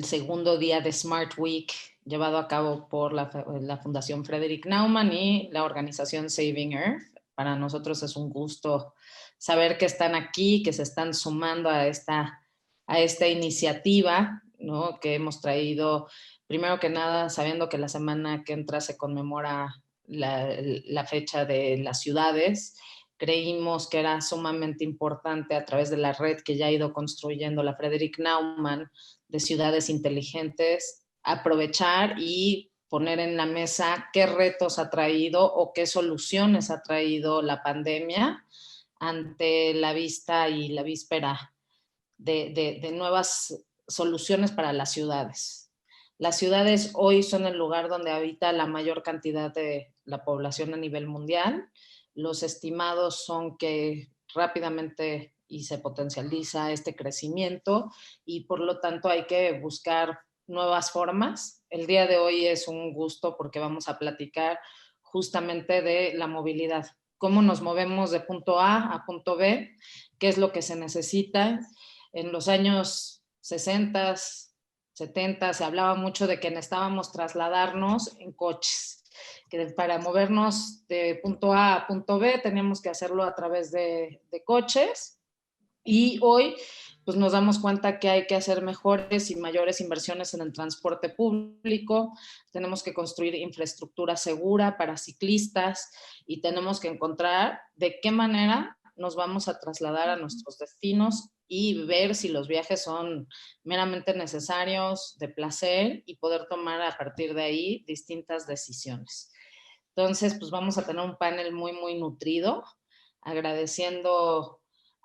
segundo día de Smart Week llevado a cabo por la Fundación Frederick Naumann y la organización Saving Earth. Para nosotros es un gusto saber que están aquí, que se están sumando a esta iniciativa, ¿no?, que hemos traído, primero que nada, sabiendo que la semana que entra se conmemora la fecha de las ciudades. Creímos que era sumamente importante, a través de la red que ya ha ido construyendo la Frederick Naumann de ciudades inteligentes, aprovechar y poner en la mesa qué retos ha traído o qué soluciones ha traído la pandemia ante la vista y la víspera de nuevas soluciones para las ciudades. Las ciudades hoy son el lugar donde habita la mayor cantidad de la población a nivel mundial. Los estimados son que rápidamente y se potencializa este crecimiento y por lo tanto hay que buscar nuevas formas. El día de hoy es un gusto porque vamos a platicar justamente de la movilidad. Cómo nos movemos de punto A punto B, qué es lo que se necesita. En los años 60, 70 se hablaba mucho de que necesitábamos trasladarnos en coches, que para movernos de punto A punto B teníamos que hacerlo a través de coches, y hoy pues nos damos cuenta que hay que hacer mejores y mayores inversiones en el transporte público, tenemos que construir infraestructura segura para ciclistas y tenemos que encontrar de qué manera nos vamos a trasladar a nuestros destinos y ver si los viajes son meramente necesarios, de placer, y poder tomar a partir de ahí distintas decisiones. Entonces, pues vamos a tener un panel muy, muy nutrido, agradeciendo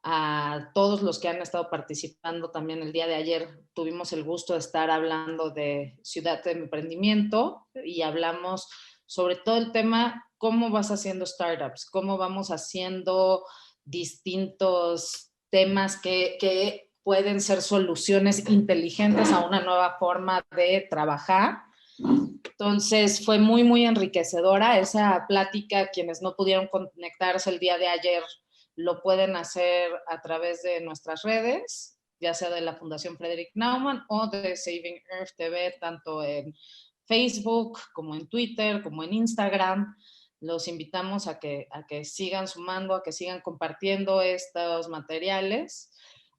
a todos los que han estado participando. También el día de ayer tuvimos el gusto de estar hablando de Ciudad de Emprendimiento y hablamos sobre todo el tema, cómo vas haciendo startups, cómo vamos haciendo distintos temas que pueden ser soluciones inteligentes a una nueva forma de trabajar. Entonces fue muy, muy enriquecedora esa plática. Quienes no pudieron conectarse el día de ayer lo pueden hacer a través de nuestras redes, ya sea de la Fundación Frederick Naumann o de Saving Earth TV, tanto en Facebook como en Twitter, como en Instagram. Los invitamos a que sigan sumando, a que sigan compartiendo estos materiales.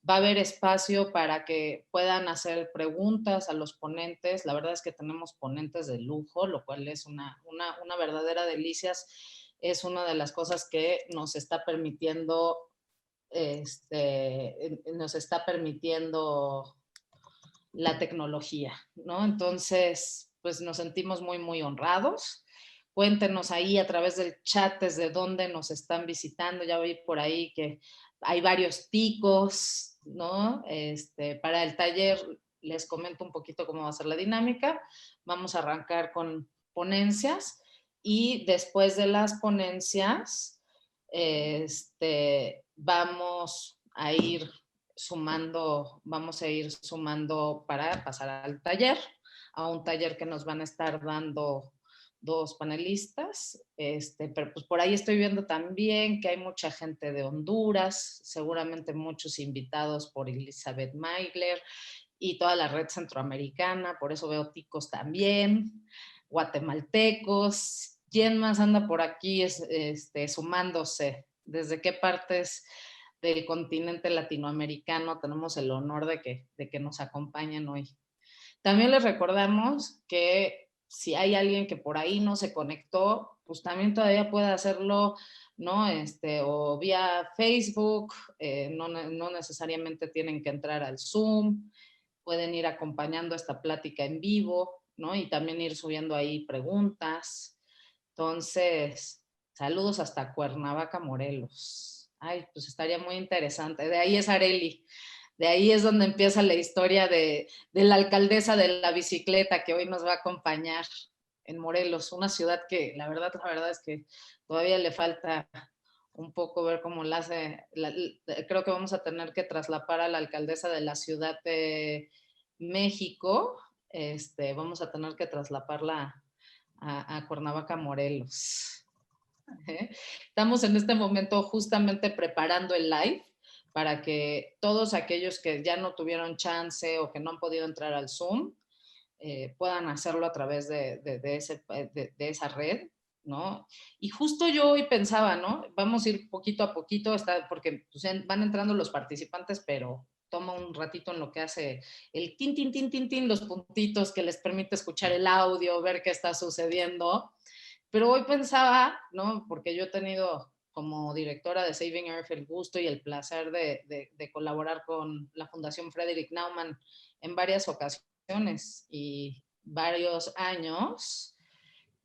Va a haber espacio para que puedan hacer preguntas a los ponentes. La verdad es que tenemos ponentes de lujo, lo cual es una verdadera delicia. Es una de las cosas que nos está permitiendo, la tecnología, ¿no? Entonces, pues nos sentimos muy, muy honrados. Cuéntenos ahí a través del chat desde dónde nos están visitando. Ya vi por ahí que hay varios ticos, ¿no? Para el taller les comento un poquito cómo va a ser la dinámica. Vamos a arrancar con ponencias y después de las ponencias vamos a ir sumando para pasar al taller, a un taller que nos van a estar dando dos panelistas, pero pues por ahí estoy viendo también que hay mucha gente de Honduras, seguramente muchos invitados por Elizabeth Meigler y toda la red centroamericana, por eso veo ticos también, guatemaltecos. ¿Quién más anda por aquí sumándose? ¿Desde qué partes del continente latinoamericano tenemos el honor de que nos acompañen hoy? También les recordamos que si hay alguien que por ahí no se conectó, pues también todavía puede hacerlo, ¿no? O vía Facebook, no necesariamente tienen que entrar al Zoom, pueden ir acompañando esta plática en vivo, ¿no? Y también ir subiendo ahí preguntas. Entonces, saludos hasta Cuernavaca, Morelos. Ay, pues estaría muy interesante. De ahí es Areli. De ahí es donde empieza la historia de la alcaldesa de la bicicleta, que hoy nos va a acompañar en Morelos, una ciudad que la verdad es que todavía le falta un poco ver cómo la hace. Creo que vamos a tener que traslapar a la alcaldesa de la Ciudad de México. Vamos a tener que traslaparla a Cuernavaca, Morelos. Estamos en este momento justamente preparando el live para que todos aquellos que ya no tuvieron chance o que no han podido entrar al Zoom, puedan hacerlo a través de esa red, ¿no? Y justo yo hoy pensaba, ¿no? Vamos a ir poquito a poquito, porque pues, van entrando los participantes, pero toma un ratito en lo que hace el tin, tin, tin, tin, tin, los puntitos que les permite escuchar el audio, ver qué está sucediendo. Pero hoy pensaba, ¿no? Porque yo he tenido como directora de Saving Earth el gusto y el placer de colaborar con la Fundación Frederick Naumann en varias ocasiones y varios años.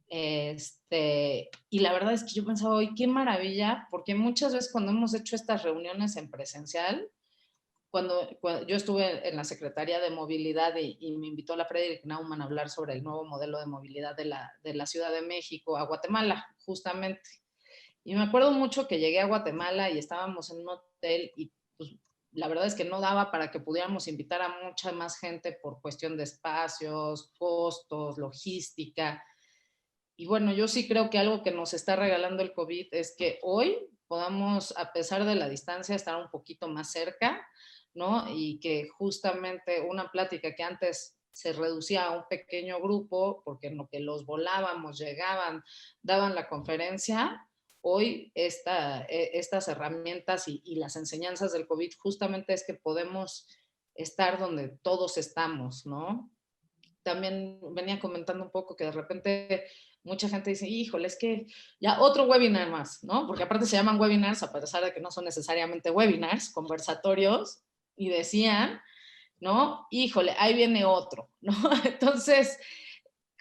Y la verdad es que yo pensaba hoy, qué maravilla, porque muchas veces cuando hemos hecho estas reuniones en presencial, cuando yo estuve en la Secretaría de Movilidad y me invitó la Frederick Naumann a hablar sobre el nuevo modelo de movilidad de la Ciudad de México a Guatemala, justamente. Y me acuerdo mucho que llegué a Guatemala y estábamos en un hotel y pues, la verdad es que no daba para que pudiéramos invitar a mucha más gente por cuestión de espacios, costos, logística. Y bueno, yo sí creo que algo que nos está regalando el COVID es que hoy podamos, a pesar de la distancia, estar un poquito más cerca, ¿no? Y que justamente una plática que antes se reducía a un pequeño grupo, porque en lo que los volábamos, llegaban, daban la conferencia, hoy estas herramientas y las enseñanzas del COVID justamente es que podemos estar donde todos estamos, ¿no? También venía comentando un poco que de repente mucha gente dice, híjole, es que ya otro webinar más, ¿no? Porque aparte se llaman webinars, a pesar de que no son necesariamente webinars, conversatorios, y decían, ¿no? Híjole, ahí viene otro, ¿no? Entonces,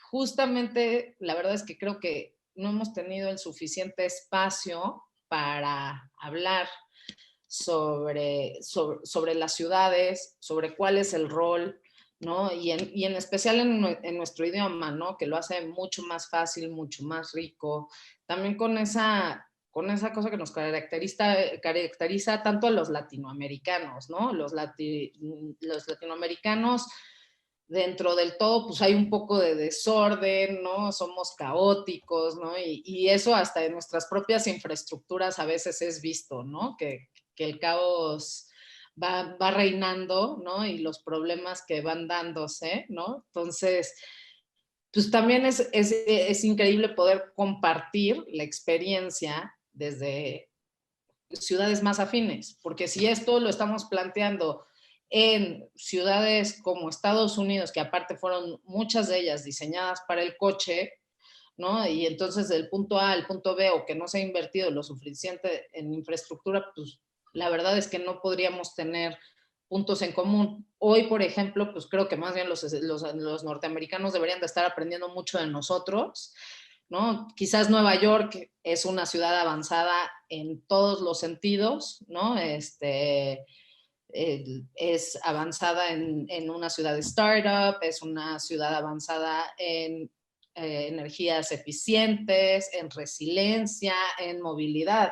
justamente, la verdad es que creo que no hemos tenido el suficiente espacio para hablar sobre las ciudades, sobre cuál es el rol, ¿no? Y en especial en nuestro idioma, ¿no? Que lo hace mucho más fácil, mucho más rico. También con esa cosa que nos caracteriza tanto a los latinoamericanos, ¿no? Los latinoamericanos, dentro del todo, pues hay un poco de desorden, ¿no? Somos caóticos, ¿no? Y eso hasta en nuestras propias infraestructuras a veces es visto, ¿no? Que el caos va reinando, ¿no? Y los problemas que van dándose, ¿no? Entonces, pues también es increíble poder compartir la experiencia desde ciudades más afines, porque si esto lo estamos planteando en ciudades como Estados Unidos, que aparte fueron muchas de ellas diseñadas para el coche, ¿no? Y entonces del punto A al punto B, o que no se ha invertido lo suficiente en infraestructura, pues la verdad es que no podríamos tener puntos en común. Hoy, por ejemplo, pues creo que más bien los norteamericanos deberían de estar aprendiendo mucho de nosotros, ¿no? Quizás Nueva York es una ciudad avanzada en todos los sentidos, ¿no? Es avanzada en una ciudad de startup, es una ciudad avanzada en energías eficientes, en resiliencia, en movilidad,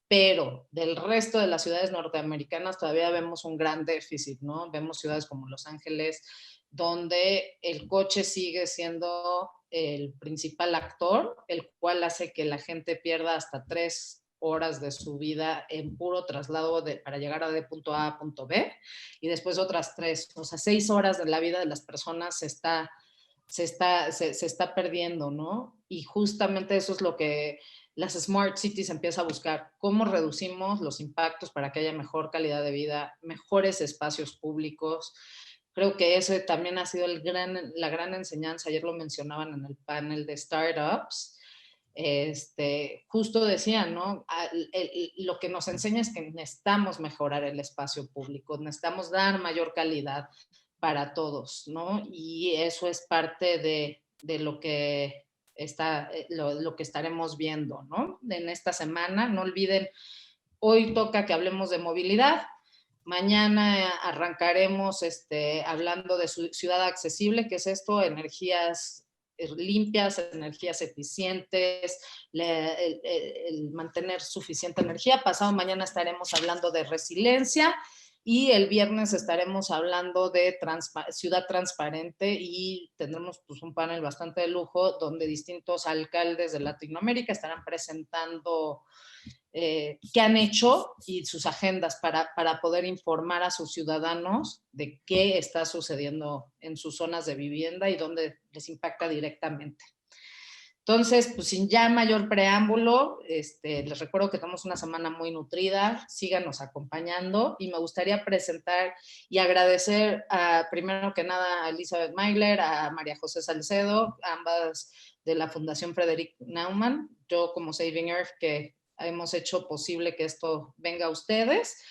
pero del resto de las ciudades norteamericanas todavía vemos un gran déficit, ¿no? Vemos ciudades como Los Ángeles, donde el coche sigue siendo el principal actor, el cual hace que la gente pierda hasta 3 horas de su vida en puro traslado para llegar de punto A a punto B, y después otras 3, o sea, 6 horas de la vida de las personas se está perdiendo, ¿no? Y justamente eso es lo que las Smart Cities empieza a buscar, cómo reducimos los impactos para que haya mejor calidad de vida, mejores espacios públicos. Creo que eso también ha sido la gran enseñanza, ayer lo mencionaban en el panel de startups, justo decían, ¿no? Lo que nos enseña es que necesitamos mejorar el espacio público, necesitamos dar mayor calidad para todos, ¿no? Y eso es parte de lo que lo que estaremos viendo, ¿no? En esta semana, no olviden, hoy toca que hablemos de movilidad, mañana arrancaremos hablando de ciudad accesible, que es esto, energías limpias, energías eficientes, el mantener suficiente energía. Pasado mañana estaremos hablando de resiliencia y el viernes estaremos hablando de ciudad transparente y tendremos pues, un panel bastante de lujo donde distintos alcaldes de Latinoamérica estarán presentando qué han hecho y sus agendas para poder informar a sus ciudadanos de qué está sucediendo en sus zonas de vivienda y dónde les impacta directamente. Entonces, pues sin ya mayor preámbulo, les recuerdo que tenemos una semana muy nutrida, síganos acompañando y me gustaría presentar y agradecer primero que nada a Elizabeth Meigler, a María José Salcedo, ambas de la Fundación Frederic Naumann, yo como Saving Earth, que hemos hecho posible que esto venga a ustedes,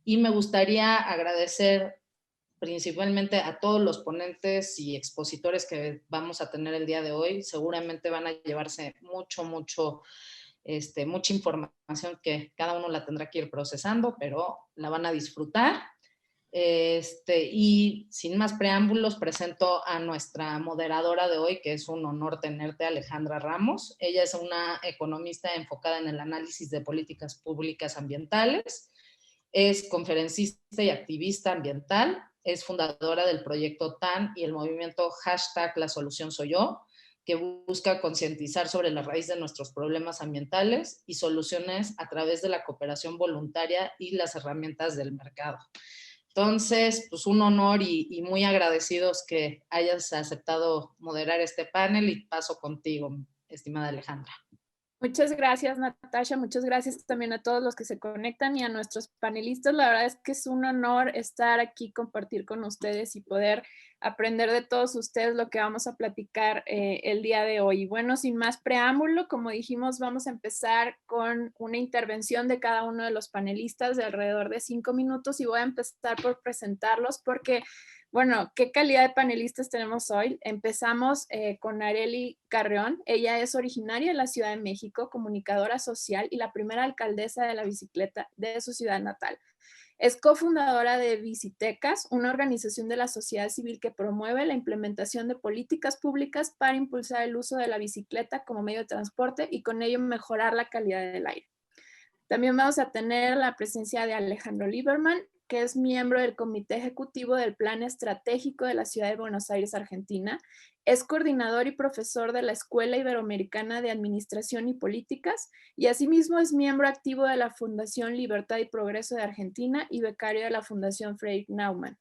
y me gustaría agradecer principalmente a todos los ponentes y expositores que vamos a tener el día de hoy. Seguramente van a llevarse mucha información que cada uno la tendrá que ir procesando, pero la van a disfrutar. Y sin más preámbulos, presento a nuestra moderadora de hoy, que es un honor tenerte, Alejandra Ramos. Ella es una economista enfocada en el análisis de políticas públicas ambientales, es conferencista y activista ambiental, es fundadora del proyecto TAN y el movimiento #La Solución Soy Yo, que busca concientizar sobre la raíz de nuestros problemas ambientales y soluciones a través de la cooperación voluntaria y las herramientas del mercado. Entonces, pues un honor y muy agradecidos que hayas aceptado moderar este panel y paso contigo, estimada Alejandra. Muchas gracias, Natasha. Muchas gracias también a todos los que se conectan y a nuestros panelistas. La verdad es que es un honor estar aquí, compartir con ustedes y poder aprender de todos ustedes lo que vamos a platicar el día de hoy. Y bueno, sin más preámbulo, como dijimos, vamos a empezar con una intervención de cada uno de los panelistas de alrededor de 5 minutos y voy a empezar por presentarlos porque bueno, ¿qué calidad de panelistas tenemos hoy? Empezamos con Arely Carreón. Ella es originaria de la Ciudad de México, comunicadora social y la primera alcaldesa de la bicicleta de su ciudad natal. Es cofundadora de Bicitecas, una organización de la sociedad civil que promueve la implementación de políticas públicas para impulsar el uso de la bicicleta como medio de transporte y con ello mejorar la calidad del aire. También vamos a tener la presencia de Alejandro Lieberman, que es miembro del Comité Ejecutivo del Plan Estratégico de la Ciudad de Buenos Aires, Argentina. Es coordinador y profesor de la Escuela Iberoamericana de Administración y Políticas y asimismo es miembro activo de la Fundación Libertad y Progreso de Argentina y becario de la Fundación Frederic Naumann.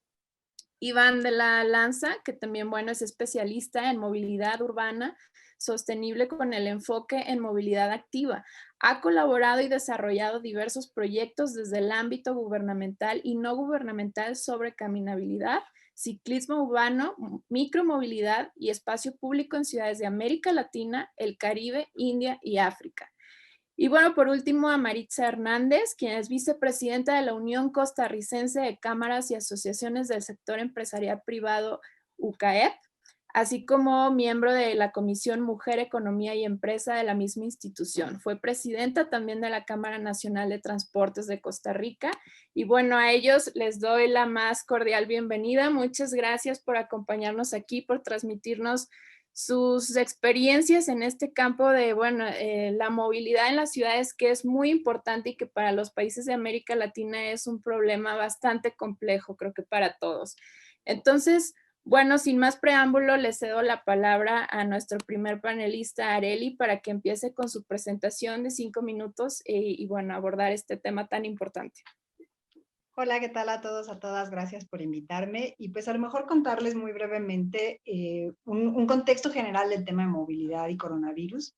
Iván de la Lanza, que también, bueno, es especialista en movilidad urbana sostenible con el enfoque en movilidad activa. Ha colaborado y desarrollado diversos proyectos desde el ámbito gubernamental y no gubernamental sobre caminabilidad, ciclismo urbano, micromovilidad y espacio público en ciudades de América Latina, el Caribe, India y África. Y bueno, por último, a Maritza Hernández, quien es vicepresidenta de la Unión Costarricense de Cámaras y Asociaciones del Sector Empresarial Privado, UCAEP, así como miembro de la Comisión Mujer, Economía y Empresa de la misma institución. Fue presidenta también de la Cámara Nacional de Transportes de Costa Rica. Y bueno, a ellos les doy la más cordial bienvenida. Muchas gracias por acompañarnos aquí, por transmitirnos sus experiencias en este campo de, bueno, la movilidad en las ciudades, que es muy importante y que para los países de América Latina es un problema bastante complejo, creo que para todos. Entonces, bueno, sin más preámbulo, le cedo la palabra a nuestro primer panelista, Arely, para que empiece con su presentación de 5 minutos y bueno, abordar este tema tan importante. Hola, ¿qué tal a todos, a todas? Gracias por invitarme. Y pues a lo mejor contarles muy brevemente un contexto general del tema de movilidad y coronavirus.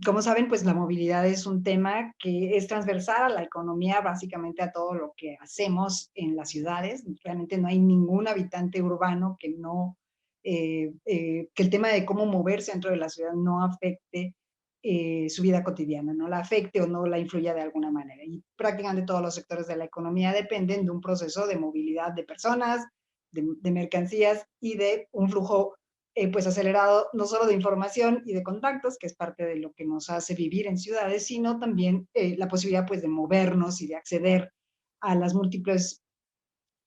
Como saben, pues la movilidad es un tema que es transversal a la economía, básicamente a todo lo que hacemos en las ciudades. Realmente no hay ningún habitante urbano que que el tema de cómo moverse dentro de la ciudad no afecte su vida cotidiana, no la afecte o no la influya de alguna manera. Y prácticamente todos los sectores de la economía dependen de un proceso de movilidad de personas, de mercancías y de un flujo pues acelerado no solo de información y de contactos, que es parte de lo que nos hace vivir en ciudades, sino también la posibilidad pues de movernos y de acceder a las múltiples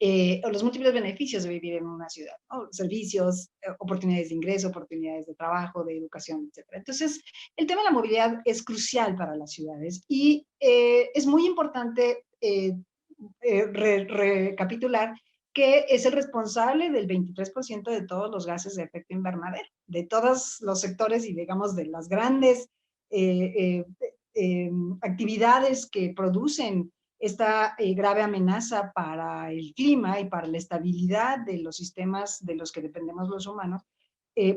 los múltiples beneficios de vivir en una ciudad, ¿no? Servicios, oportunidades de ingreso, oportunidades de trabajo, de educación, etc. Entonces, el tema de la movilidad es crucial para las ciudades y es muy importante recapitular que es el responsable del 23% de todos los gases de efecto invernadero, de todos los sectores y digamos de las grandes actividades que producen esta grave amenaza para el clima y para la estabilidad de los sistemas de los que dependemos los humanos,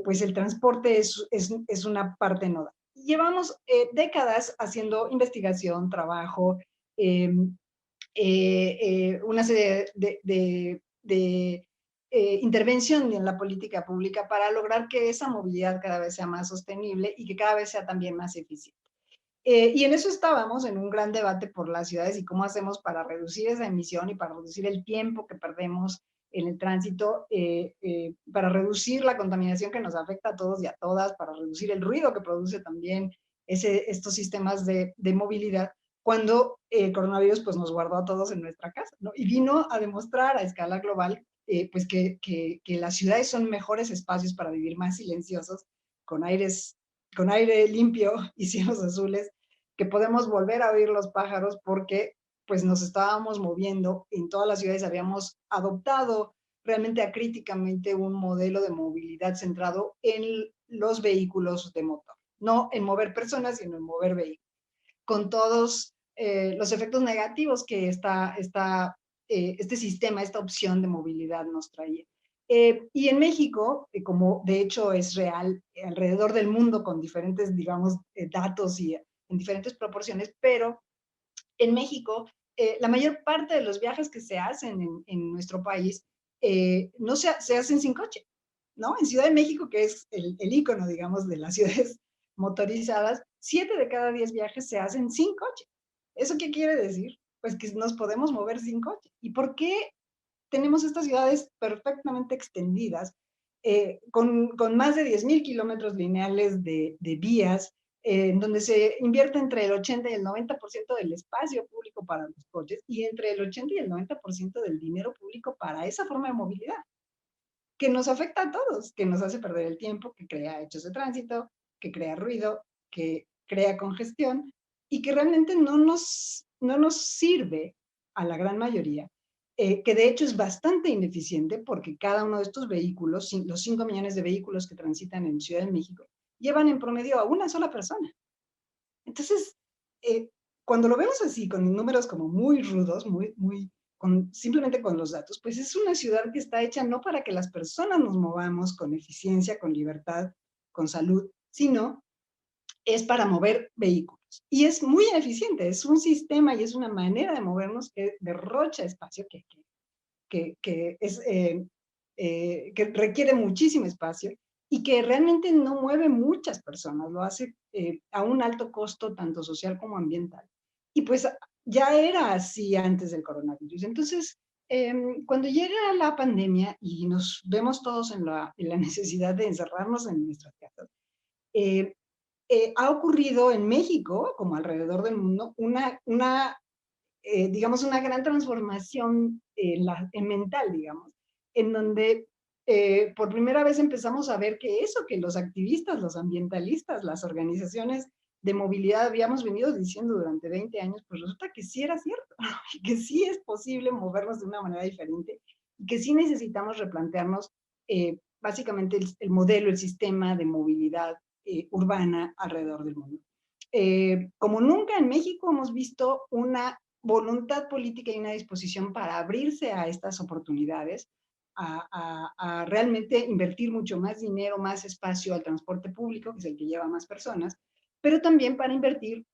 pues el transporte es una parte nodal. Llevamos décadas haciendo investigación, trabajo, una serie de intervención en la política pública para lograr que esa movilidad cada vez sea más sostenible y que cada vez sea también más eficiente. Y en eso estábamos, en un gran debate por las ciudades y cómo hacemos para reducir esa emisión y para reducir el tiempo que perdemos en el tránsito, para reducir la contaminación que nos afecta a todos y a todas, para reducir el ruido que produce también estos sistemas de movilidad, cuando el coronavirus pues, nos guardó a todos en nuestra casa, ¿no? Y vino a demostrar a escala global pues que las ciudades son mejores espacios para vivir, más silenciosos, con aire limpio y cielos azules, que podemos volver a oír los pájaros porque pues nos estábamos moviendo, en todas las ciudades habíamos adoptado realmente acríticamente un modelo de movilidad centrado en los vehículos de motor, no en mover personas, sino en mover vehículos, con todos los efectos negativos que este sistema, esta opción de movilidad nos traía. Y en México, como de hecho es real, alrededor del mundo con diferentes, digamos, datos y en diferentes proporciones, pero en México, la mayor parte de los viajes que se hacen en nuestro país no se hacen sin coche, ¿no? En Ciudad de México, que es el ícono, digamos, de las ciudades motorizadas, 7 de cada 10 viajes se hacen sin coche. ¿Eso qué quiere decir? Pues que nos podemos mover sin coche. ¿Y por qué tenemos estas ciudades perfectamente extendidas, con más de 10,000 kilómetros lineales de vías, en donde se invierte entre el 80 y el 90% del espacio público para los coches y entre el 80 y el 90% del dinero público para esa forma de movilidad, que nos afecta a todos, que nos hace perder el tiempo, que crea hechos de tránsito, que crea ruido, que crea congestión y que realmente no nos sirve a la gran mayoría, que de hecho es bastante ineficiente porque cada uno de estos vehículos, los 5 millones de vehículos que transitan en Ciudad de México, llevan en promedio a una sola persona. Entonces, cuando lo vemos así, con números como muy rudos, simplemente con los datos, pues es una ciudad que está hecha no para que las personas nos movamos con eficiencia, con libertad, con salud, sino es para mover vehículos. Y es muy ineficiente, es un sistema y es una manera de movernos que derrocha espacio, que requiere muchísimo espacio y que realmente no mueve muchas personas, lo hace a un alto costo tanto social como ambiental. Y pues ya era así antes del coronavirus. Entonces, cuando llega la pandemia y nos vemos todos en la necesidad de encerrarnos en nuestras casas, ha ocurrido en México, como alrededor del mundo, digamos, una gran transformación en mental, digamos, en donde por primera vez empezamos a ver que eso que los activistas, los ambientalistas, las organizaciones de movilidad habíamos venido diciendo durante 20 años, pues resulta que sí era cierto, y que sí es posible movernos de una manera diferente, y que sí necesitamos replantearnos básicamente el modelo, el sistema de movilidad urbana alrededor del mundo. Como nunca en México hemos visto una voluntad política y una disposición para abrirse a estas oportunidades, a realmente invertir mucho más dinero, más espacio al transporte público, que es el que lleva más personas, pero también para invertir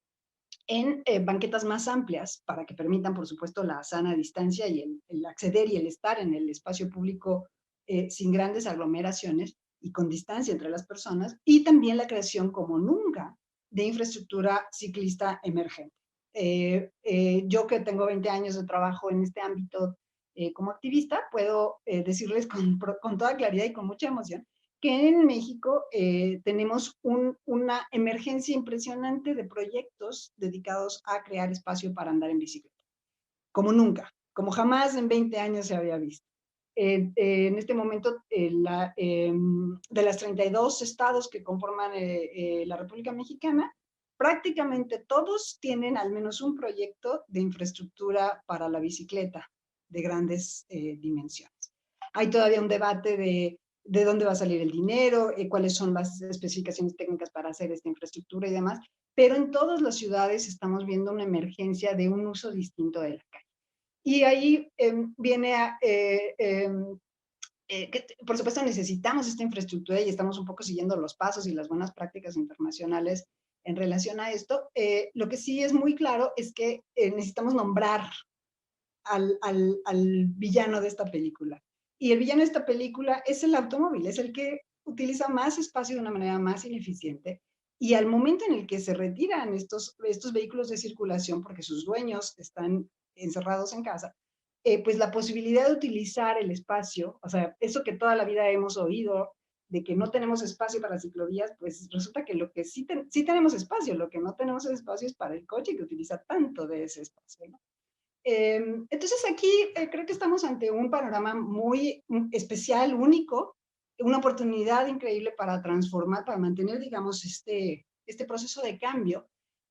en banquetas más amplias para que permitan, por supuesto, la sana distancia y el acceder y el estar en el espacio público sin grandes aglomeraciones y con distancia entre las personas, y también la creación como nunca de infraestructura ciclista emergente. Yo que tengo 20 años de trabajo en este ámbito como activista, puedo decirles con toda claridad y con mucha emoción que en México tenemos una emergencia impresionante de proyectos dedicados a crear espacio para andar en bicicleta, como nunca, como jamás en 20 años se había visto. En este momento, de las 32 estados que conforman la República Mexicana, prácticamente todos tienen al menos un proyecto de infraestructura para la bicicleta de grandes dimensiones. Hay todavía un debate de de dónde va a salir el dinero, cuáles son las especificaciones técnicas para hacer esta infraestructura y demás, pero en todas las ciudades estamos viendo una emergencia de un uso distinto de la calle. Y ahí viene a... que, por supuesto, necesitamos esta infraestructura y estamos un poco siguiendo los pasos y las buenas prácticas internacionales en relación a esto. Lo que sí es muy claro es que necesitamos nombrar al villano de esta película. Y el villano de esta película es el automóvil, es el que utiliza más espacio de una manera más ineficiente. Y al momento en el que se retiran estos vehículos de circulación porque sus dueños están encerrados en casa, pues la posibilidad de utilizar el espacio, o sea, eso que toda la vida hemos oído, de que no tenemos espacio para ciclovías, pues resulta que lo que sí tenemos espacio, lo que no tenemos espacio es para el coche que utiliza tanto de ese espacio, ¿no? Entonces aquí creo que estamos ante un panorama muy especial, único, una oportunidad increíble para transformar, para mantener, digamos, este proceso de cambio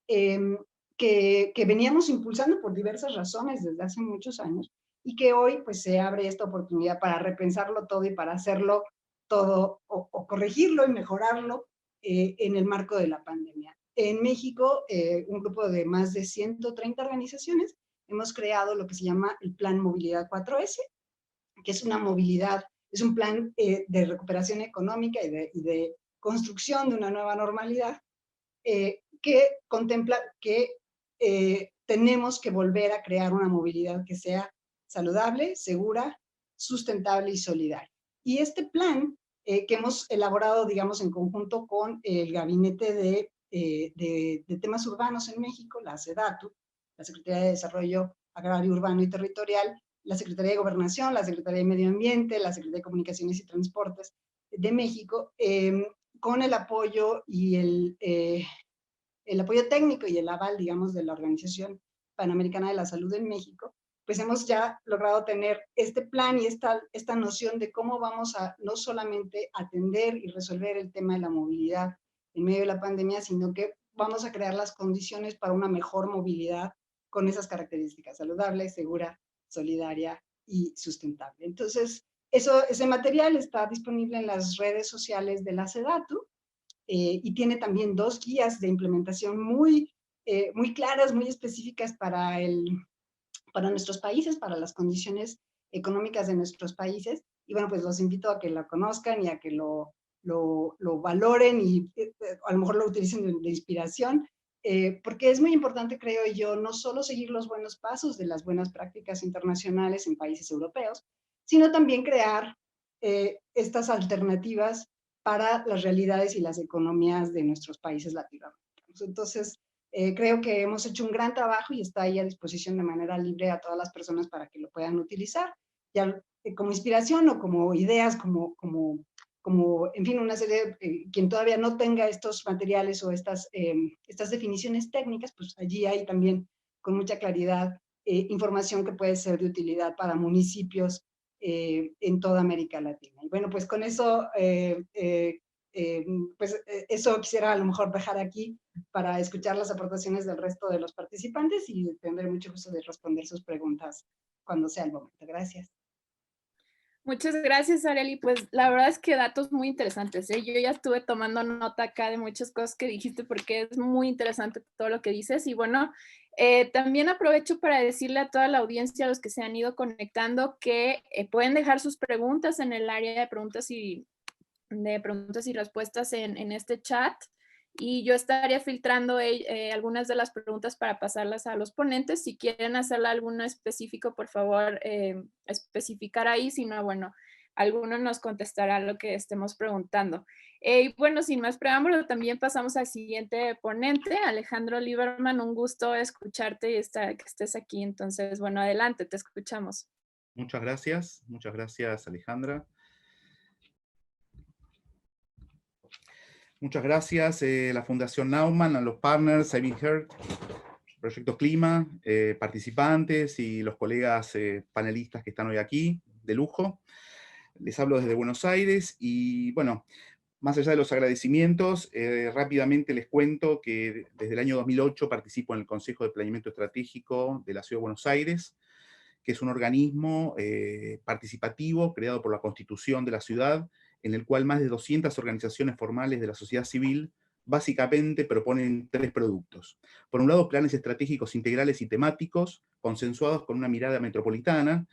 que veníamos impulsando por diversas razones desde hace muchos años y que hoy pues se abre esta oportunidad para repensarlo todo y para hacerlo todo o corregirlo y mejorarlo en el marco de la pandemia. En México, un grupo de más de 130 organizaciones hemos creado lo que se llama el Plan Movilidad 4S, que es una movilidad, es un plan de recuperación económica y de construcción de una nueva normalidad que contempla que tenemos que volver a crear una movilidad que sea saludable, segura, sustentable y solidaria. Y este plan que hemos elaborado, digamos, en conjunto con el Gabinete de Temas Urbanos en México, la SEDATU, la Secretaría de Desarrollo Agrario, Urbano y Territorial, la Secretaría de Gobernación, la Secretaría de Medio Ambiente, la Secretaría de Comunicaciones y Transportes de México, con el apoyo y el apoyo técnico y el aval, digamos, de la Organización Panamericana de la Salud en México, pues hemos ya logrado tener este plan y esta noción de cómo vamos a no solamente atender y resolver el tema de la movilidad en medio de la pandemia, sino que vamos a crear las condiciones para una mejor movilidad con esas características: saludable, segura, solidaria y sustentable. Entonces, ese material está disponible en las redes sociales de la SEDATU y tiene también 2 guías de implementación muy claras, muy específicas para nuestros países, para las condiciones económicas de nuestros países. Y bueno, pues los invito a que la conozcan y a que lo valoren y a lo mejor lo utilicen de inspiración, porque es muy importante, creo yo, no solo seguir los buenos pasos de las buenas prácticas internacionales en países europeos, sino también crear estas alternativas para las realidades y las economías de nuestros países latinoamericanos. Entonces, creo que hemos hecho un gran trabajo y está ahí a disposición de manera libre a todas las personas para que lo puedan utilizar, ya como inspiración o como ideas, como en fin, una serie, quien todavía no tenga estos materiales o estas definiciones técnicas, pues allí hay también con mucha claridad información que puede ser de utilidad para municipios en toda América Latina. Y bueno, pues con eso, eso quisiera a lo mejor dejar aquí para escuchar las aportaciones del resto de los participantes y tendré mucho gusto de responder sus preguntas cuando sea el momento. Gracias. Muchas gracias, Arely. Pues la verdad es que datos muy interesantes, ¿eh? Yo ya estuve tomando nota acá de muchas cosas que dijiste porque es muy interesante todo lo que dices. Y bueno, también aprovecho para decirle a toda la audiencia, a los que se han ido conectando, que pueden dejar sus preguntas en el área de preguntas y respuestas en este chat. Y yo estaría filtrando algunas de las preguntas para pasarlas a los ponentes. Si quieren hacerle alguno específico, por favor, especificar ahí. Si no, bueno, alguno nos contestará lo que estemos preguntando. Y bueno, sin más preámbulo, también pasamos al siguiente ponente, Alejandro Lieberman. Un gusto escucharte y que estés aquí. Entonces, bueno, adelante, te escuchamos. Muchas gracias Alejandra. Muchas gracias la Fundación Naumann, a los partners, Saving Earth, Proyecto Clima, participantes y los colegas panelistas que están hoy aquí, de lujo. Les hablo desde Buenos Aires y bueno, más allá de los agradecimientos, rápidamente les cuento que desde el año 2008 participo en el Consejo de Planeamiento Estratégico de la Ciudad de Buenos Aires, que es un organismo participativo creado por la Constitución de la ciudad, en el cual más de 200 organizaciones formales de la sociedad civil básicamente proponen 3 productos. Por un lado, planes estratégicos integrales y temáticos, consensuados con una mirada metropolitana.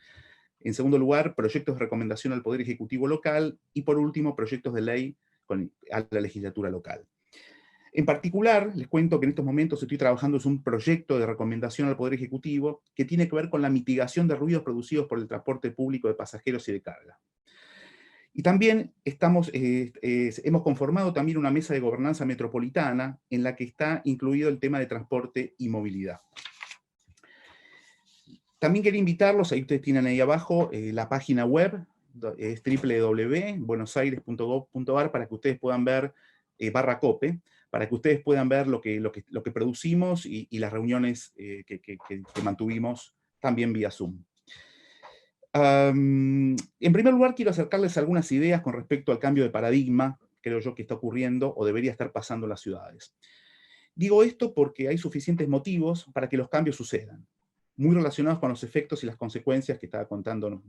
En segundo lugar, proyectos de recomendación al Poder Ejecutivo local. Y por último, proyectos de ley a la legislatura local. En particular, les cuento que en estos momentos estoy trabajando en un proyecto de recomendación al Poder Ejecutivo que tiene que ver con la mitigación de ruidos producidos por el transporte público de pasajeros y de carga. Y también hemos conformado también una mesa de gobernanza metropolitana en la que está incluido el tema de transporte y movilidad. También quería invitarlos, ahí ustedes tienen ahí abajo la página web, es www.buenosaires.gov.ar, para que ustedes puedan ver, /COPE, para que ustedes puedan ver lo que producimos y las reuniones que mantuvimos también vía Zoom. En primer lugar, quiero acercarles algunas ideas con respecto al cambio de paradigma, creo yo, que está ocurriendo o debería estar pasando en las ciudades. Digo esto porque hay suficientes motivos para que los cambios sucedan, muy relacionados con los efectos y las consecuencias que estaba contando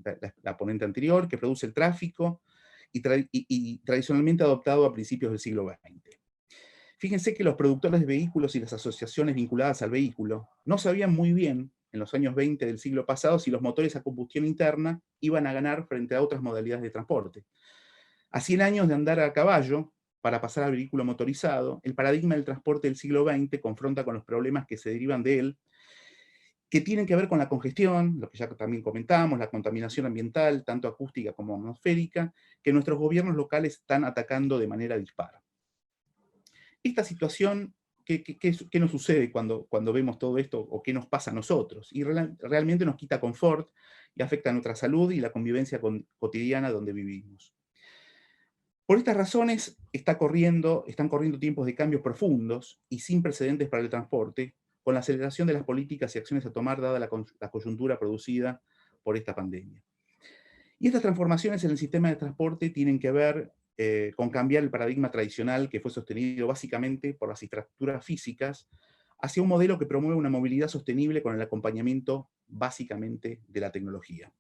la ponente anterior, que produce el tráfico y tradicionalmente adoptado a principios del siglo XX. Fíjense que los productores de vehículos y las asociaciones vinculadas al vehículo no sabían muy bien, en los años 20 del siglo pasado, si los motores a combustión interna iban a ganar frente a otras modalidades de transporte. A 100 años de andar a caballo, para pasar al vehículo motorizado, el paradigma del transporte del siglo XX confronta con los problemas que se derivan de él, que tienen que ver con la congestión, lo que ya también comentamos, la contaminación ambiental, tanto acústica como atmosférica, que nuestros gobiernos locales están atacando de manera dispar. Esta situación, ¿qué nos sucede cuando vemos todo esto, o qué nos pasa a nosotros? Y realmente nos quita confort y afecta a nuestra salud y la convivencia cotidiana donde vivimos. Por estas razones están corriendo tiempos de cambios profundos y sin precedentes para el transporte, con la aceleración de las políticas y acciones a tomar dada la coyuntura producida por esta pandemia. Y estas transformaciones en el sistema de transporte tienen que ver con cambiar el paradigma tradicional que fue sostenido básicamente por las infraestructuras físicas hacia un modelo que promueve una movilidad sostenible con el acompañamiento básicamente de la tecnología.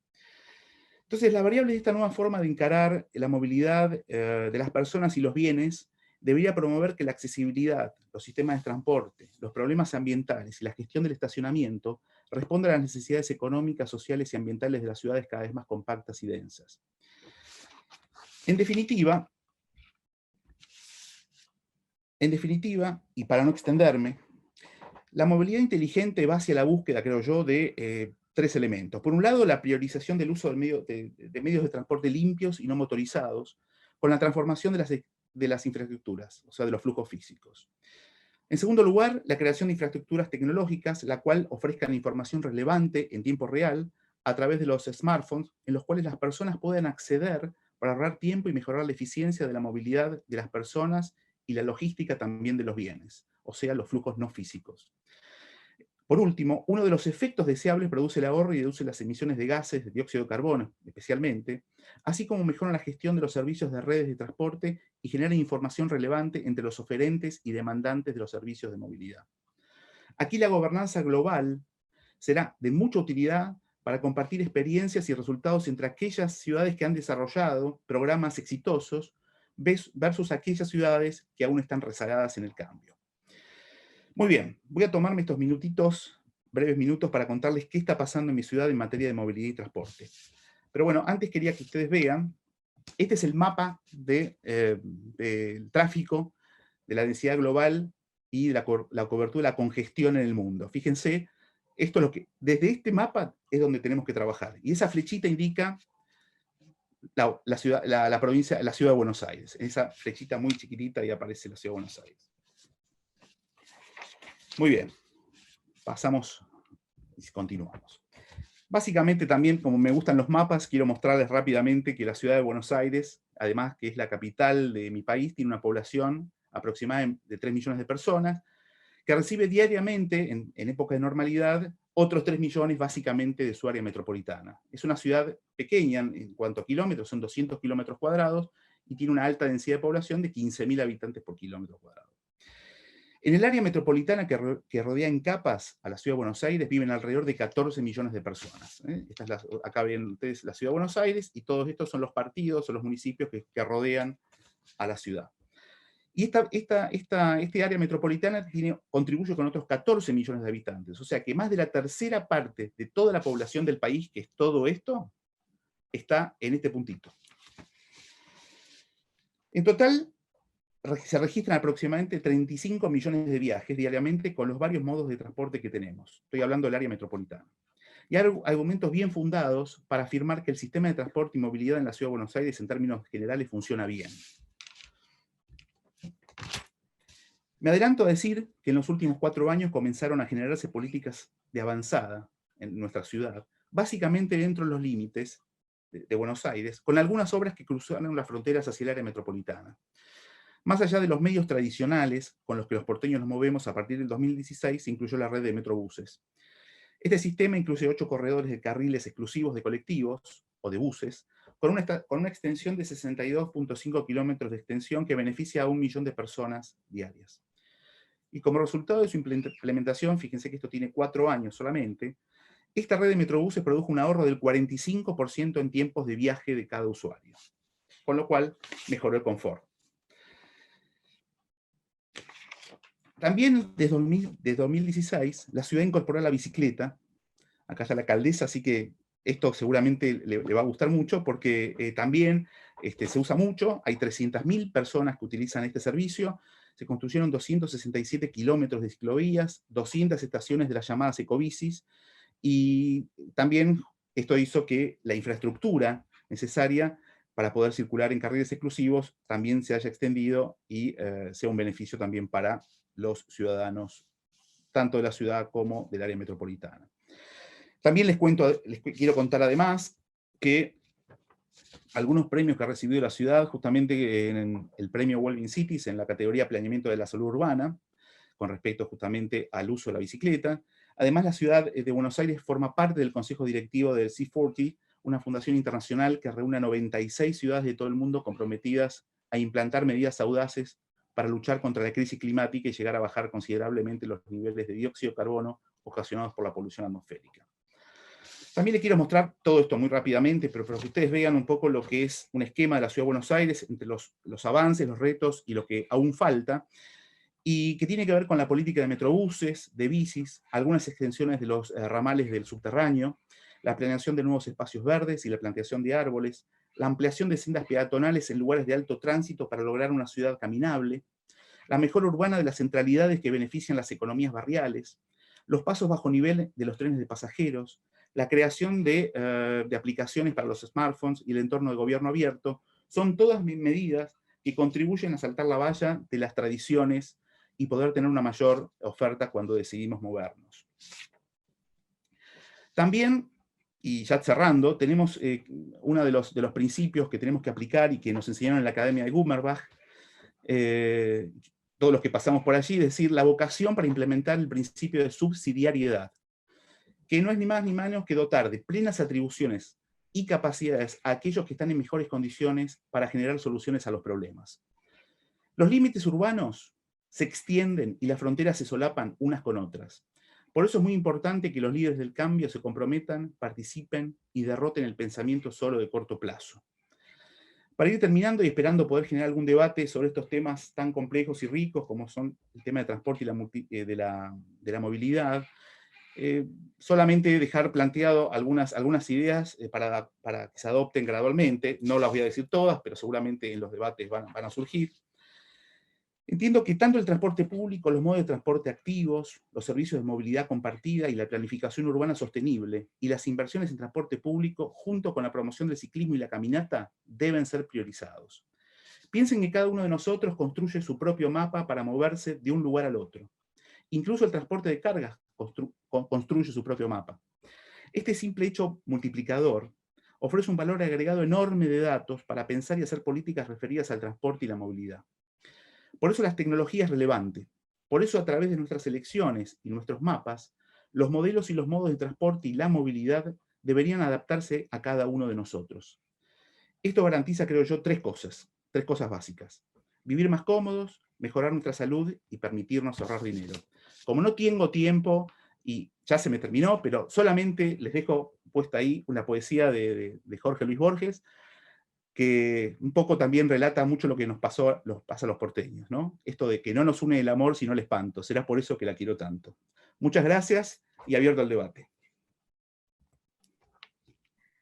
Entonces, la variable de esta nueva forma de encarar la movilidad de las personas y los bienes debería promover que la accesibilidad, los sistemas de transporte, los problemas ambientales y la gestión del estacionamiento respondan a las necesidades económicas, sociales y ambientales de las ciudades cada vez más compactas y densas. En definitiva, y para no extenderme, la movilidad inteligente va hacia la búsqueda, creo yo, de 3 elementos. Por un lado, la priorización del uso de medios de transporte limpios y no motorizados, con la transformación de las infraestructuras, o sea, de los flujos físicos. En segundo lugar, la creación de infraestructuras tecnológicas, la cual ofrezcan información relevante en tiempo real a través de los smartphones, en los cuales las personas puedan acceder para ahorrar tiempo y mejorar la eficiencia de la movilidad de las personas y la logística también de los bienes, o sea, los flujos no físicos. Por último, uno de los efectos deseables produce el ahorro y reduce las emisiones de gases, de dióxido de carbono especialmente, así como mejora la gestión de los servicios de redes de transporte y genera información relevante entre los oferentes y demandantes de los servicios de movilidad. Aquí la gobernanza global será de mucha utilidad para compartir experiencias y resultados entre aquellas ciudades que han desarrollado programas exitosos versus aquellas ciudades que aún están rezagadas en el cambio. Muy bien, voy a tomarme estos breves minutos, para contarles qué está pasando en mi ciudad en materia de movilidad y transporte. Pero bueno, antes quería que ustedes vean, este es el mapa del tráfico, de la densidad global y de la cobertura de la congestión en el mundo. Fíjense, esto es desde este mapa es donde tenemos que trabajar. Y esa flechita indica la provincia, la ciudad de Buenos Aires. Esa flechita muy chiquitita, ahí aparece la ciudad de Buenos Aires. Muy bien, pasamos y continuamos. Básicamente también, como me gustan los mapas, quiero mostrarles rápidamente que la ciudad de Buenos Aires, además que es la capital de mi país, tiene una población aproximada de 3 millones de personas, que recibe diariamente, en época de normalidad, otros 3 millones básicamente de su área metropolitana. Es una ciudad pequeña en cuanto a kilómetros, son 200 kilómetros cuadrados, y tiene una alta densidad de población de 15.000 habitantes por kilómetro cuadrado. En el área metropolitana que rodea en capas a la Ciudad de Buenos Aires viven alrededor de 14 millones de personas. Acá ven ustedes la Ciudad de Buenos Aires y todos estos son los partidos o los municipios que rodean a la ciudad. Y este área metropolitana contribuye con otros 14 millones de habitantes. O sea que más de la tercera parte de toda la población del país, que es todo esto, está en este puntito. En total, se registran aproximadamente 35 millones de viajes diariamente con los varios modos de transporte que tenemos. Estoy hablando del área metropolitana. Y hay argumentos bien fundados para afirmar que el sistema de transporte y movilidad en la Ciudad de Buenos Aires en términos generales funciona bien. Me adelanto a decir que en los últimos 4 años comenzaron a generarse políticas de avanzada en nuestra ciudad, básicamente dentro de los límites de Buenos Aires, con algunas obras que cruzaron las fronteras hacia el área metropolitana. Más allá de los medios tradicionales con los que los porteños nos movemos, a partir del 2016 se incluyó la red de metrobuses. Este sistema incluye 8 corredores de carriles exclusivos de colectivos o de buses, con una extensión de 62.5 kilómetros de extensión que beneficia a 1 millón de personas diarias. Y como resultado de su implementación, fíjense que esto tiene 4 años solamente, esta red de metrobuses produjo un ahorro del 45% en tiempos de viaje de cada usuario, con lo cual mejoró el confort. También desde 2016 la ciudad incorporó la bicicleta. Acá está la alcaldesa, así que esto seguramente le va a gustar mucho porque también se usa mucho. Hay 300.000 personas que utilizan este servicio. Se construyeron 267 kilómetros de ciclovías, 200 estaciones de las llamadas ecobicis, y también esto hizo que la infraestructura necesaria para poder circular en carriles exclusivos también se haya extendido y sea un beneficio también para los ciudadanos, tanto de la ciudad como del área metropolitana. También les quiero contar además que algunos premios que ha recibido la ciudad, justamente en el premio Wellbeing Cities, en la categoría Planeamiento de la Salud Urbana, con respecto justamente al uso de la bicicleta. Además, la ciudad de Buenos Aires forma parte del consejo directivo del C40, una fundación internacional que reúne a 96 ciudades de todo el mundo comprometidas a implantar medidas audaces para luchar contra la crisis climática y llegar a bajar considerablemente los niveles de dióxido de carbono ocasionados por la polución atmosférica. También les quiero mostrar todo esto muy rápidamente, pero para que ustedes vean un poco lo que es un esquema de la Ciudad de Buenos Aires, entre los avances, los retos y lo que aún falta, y que tiene que ver con la política de metrobuses, de bicis, algunas extensiones de los ramales del subterráneo, la planeación de nuevos espacios verdes y la plantación de árboles, la ampliación de sendas peatonales en lugares de alto tránsito para lograr una ciudad caminable, la mejora urbana de las centralidades que benefician las economías barriales, los pasos bajo nivel de los trenes de pasajeros, la creación de aplicaciones para los smartphones y el entorno de gobierno abierto, son todas medidas que contribuyen a saltar la valla de las tradiciones y poder tener una mayor oferta cuando decidimos movernos. También, y ya cerrando, tenemos uno de los principios que tenemos que aplicar y que nos enseñaron en la Academia de Gummerbach, todos los que pasamos por allí, es decir, la vocación para implementar el principio de subsidiariedad, que no es ni más ni menos que dotar de plenas atribuciones y capacidades a aquellos que están en mejores condiciones para generar soluciones a los problemas. Los límites urbanos se extienden y las fronteras se solapan unas con otras. Por eso es muy importante que los líderes del cambio se comprometan, participen y derroten el pensamiento solo de corto plazo. Para ir terminando y esperando poder generar algún debate sobre estos temas tan complejos y ricos como son el tema de transporte y de la movilidad, solamente dejar planteado algunas ideas para que se adopten gradualmente. No las voy a decir todas, pero seguramente en los debates van a surgir. Entiendo que tanto el transporte público, los modos de transporte activos, los servicios de movilidad compartida y la planificación urbana sostenible y las inversiones en transporte público, junto con la promoción del ciclismo y la caminata, deben ser priorizados. Piensen que cada uno de nosotros construye su propio mapa para moverse de un lugar al otro. Incluso el transporte de cargas construye su propio mapa. Este simple hecho multiplicador ofrece un valor agregado enorme de datos para pensar y hacer políticas referidas al transporte y la movilidad. Por eso la tecnología es relevante. Por eso a través de nuestras elecciones y nuestros mapas, los modelos y los modos de transporte y la movilidad deberían adaptarse a cada uno de nosotros. Esto garantiza, creo yo, tres cosas básicas. vivir más cómodos, mejorar nuestra salud y permitirnos ahorrar dinero. Como no tengo tiempo, y ya se me terminó, pero solamente les dejo puesta ahí una poesía de Jorge Luis Borges, que un poco también relata mucho lo que nos pasa a los porteños, ¿no? Esto de que no nos une el amor, sino el espanto. Será por eso que la quiero tanto. Muchas gracias y abierto al debate.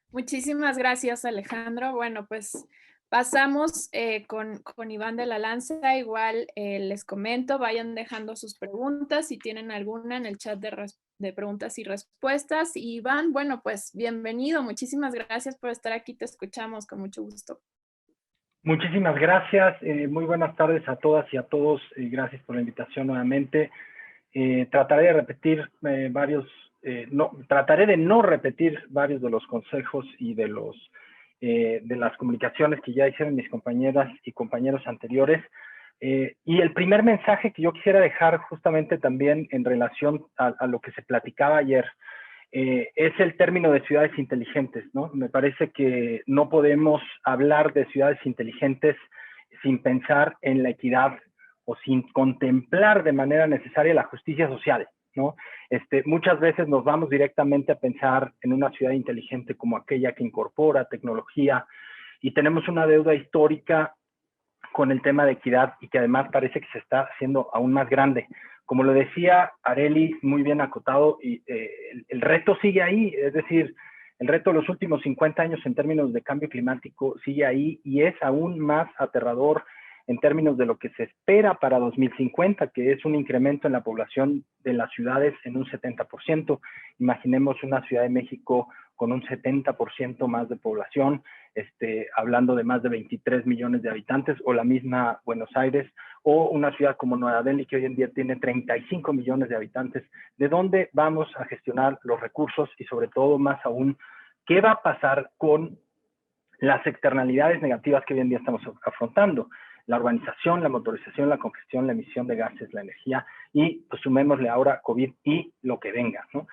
Muchísimas gracias, Alejandro. Bueno, pues pasamos con Iván de la Lanza. Igual les comento, vayan dejando sus preguntas si tienen alguna en el chat de preguntas y respuestas. Y Iván, bueno, pues bienvenido. Muchísimas gracias por estar aquí. Te escuchamos con mucho gusto. Muchísimas gracias. Muy buenas tardes a todas y a todos. Gracias por la invitación nuevamente. Trataré de repetir trataré de no repetir varios de los consejos y de las comunicaciones que ya hicieron mis compañeras y compañeros anteriores. Y el primer mensaje que yo quisiera dejar justamente también en relación a lo que se platicaba ayer, es el término de ciudades inteligentes, ¿no? Me parece que no podemos hablar de ciudades inteligentes sin pensar en la equidad o sin contemplar de manera necesaria la justicia social, ¿no? Muchas veces nos vamos directamente a pensar en una ciudad inteligente como aquella que incorpora tecnología, y tenemos una deuda histórica con el tema de equidad, y que además parece que se está haciendo aún más grande. Como lo decía Arely, muy bien acotado, y el reto sigue ahí, es decir, el reto de los últimos 50 años en términos de cambio climático sigue ahí, y es aún más aterrador en términos de lo que se espera para 2050, que es un incremento en la población de las ciudades en un 70%. Imaginemos una Ciudad de México con un 70% más de población, hablando de más de 23 millones de habitantes, o la misma Buenos Aires, o una ciudad como Nueva Delhi, que hoy en día tiene 35 millones de habitantes. ¿De dónde vamos a gestionar los recursos? Y sobre todo, más aún, ¿qué va a pasar con las externalidades negativas que hoy en día estamos afrontando? La urbanización, la motorización, la congestión, la emisión de gases, la energía, y pues sumémosle ahora COVID y lo que venga, ¿no?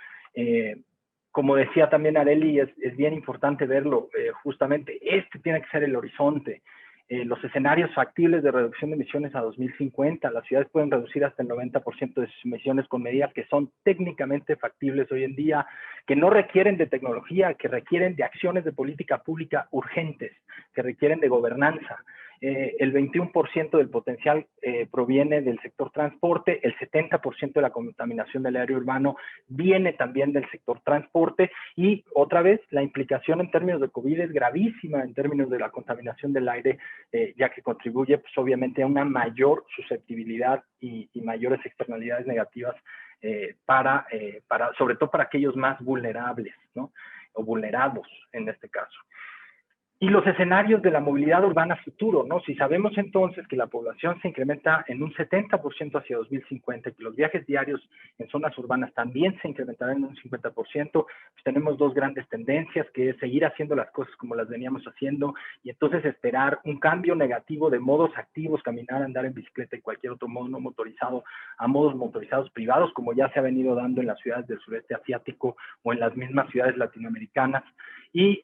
Como decía también Arely, es bien importante verlo, justamente tiene que ser el horizonte. Los escenarios factibles de reducción de emisiones a 2050, las ciudades pueden reducir hasta el 90% de sus emisiones con medidas que son técnicamente factibles hoy en día, que no requieren de tecnología, que requieren de acciones de política pública urgentes, que requieren de gobernanza. El 21% del potencial proviene del sector transporte, el 70% de la contaminación del aire urbano viene también del sector transporte, y otra vez la implicación en términos de COVID es gravísima en términos de la contaminación del aire, ya que contribuye pues, obviamente a una mayor susceptibilidad y mayores externalidades negativas sobre todo para aquellos más vulnerables, ¿no? O vulnerados en este caso. Y los escenarios de la movilidad urbana futuro, ¿no? Si sabemos entonces que la población se incrementa en un 70% hacia 2050, y que los viajes diarios en zonas urbanas también se incrementarán en un 50%, pues tenemos dos grandes tendencias, que es seguir haciendo las cosas como las veníamos haciendo, y entonces esperar un cambio negativo de modos activos, caminar, andar en bicicleta y cualquier otro modo no motorizado, a modos motorizados privados, como ya se ha venido dando en las ciudades del sureste asiático o en las mismas ciudades latinoamericanas. Y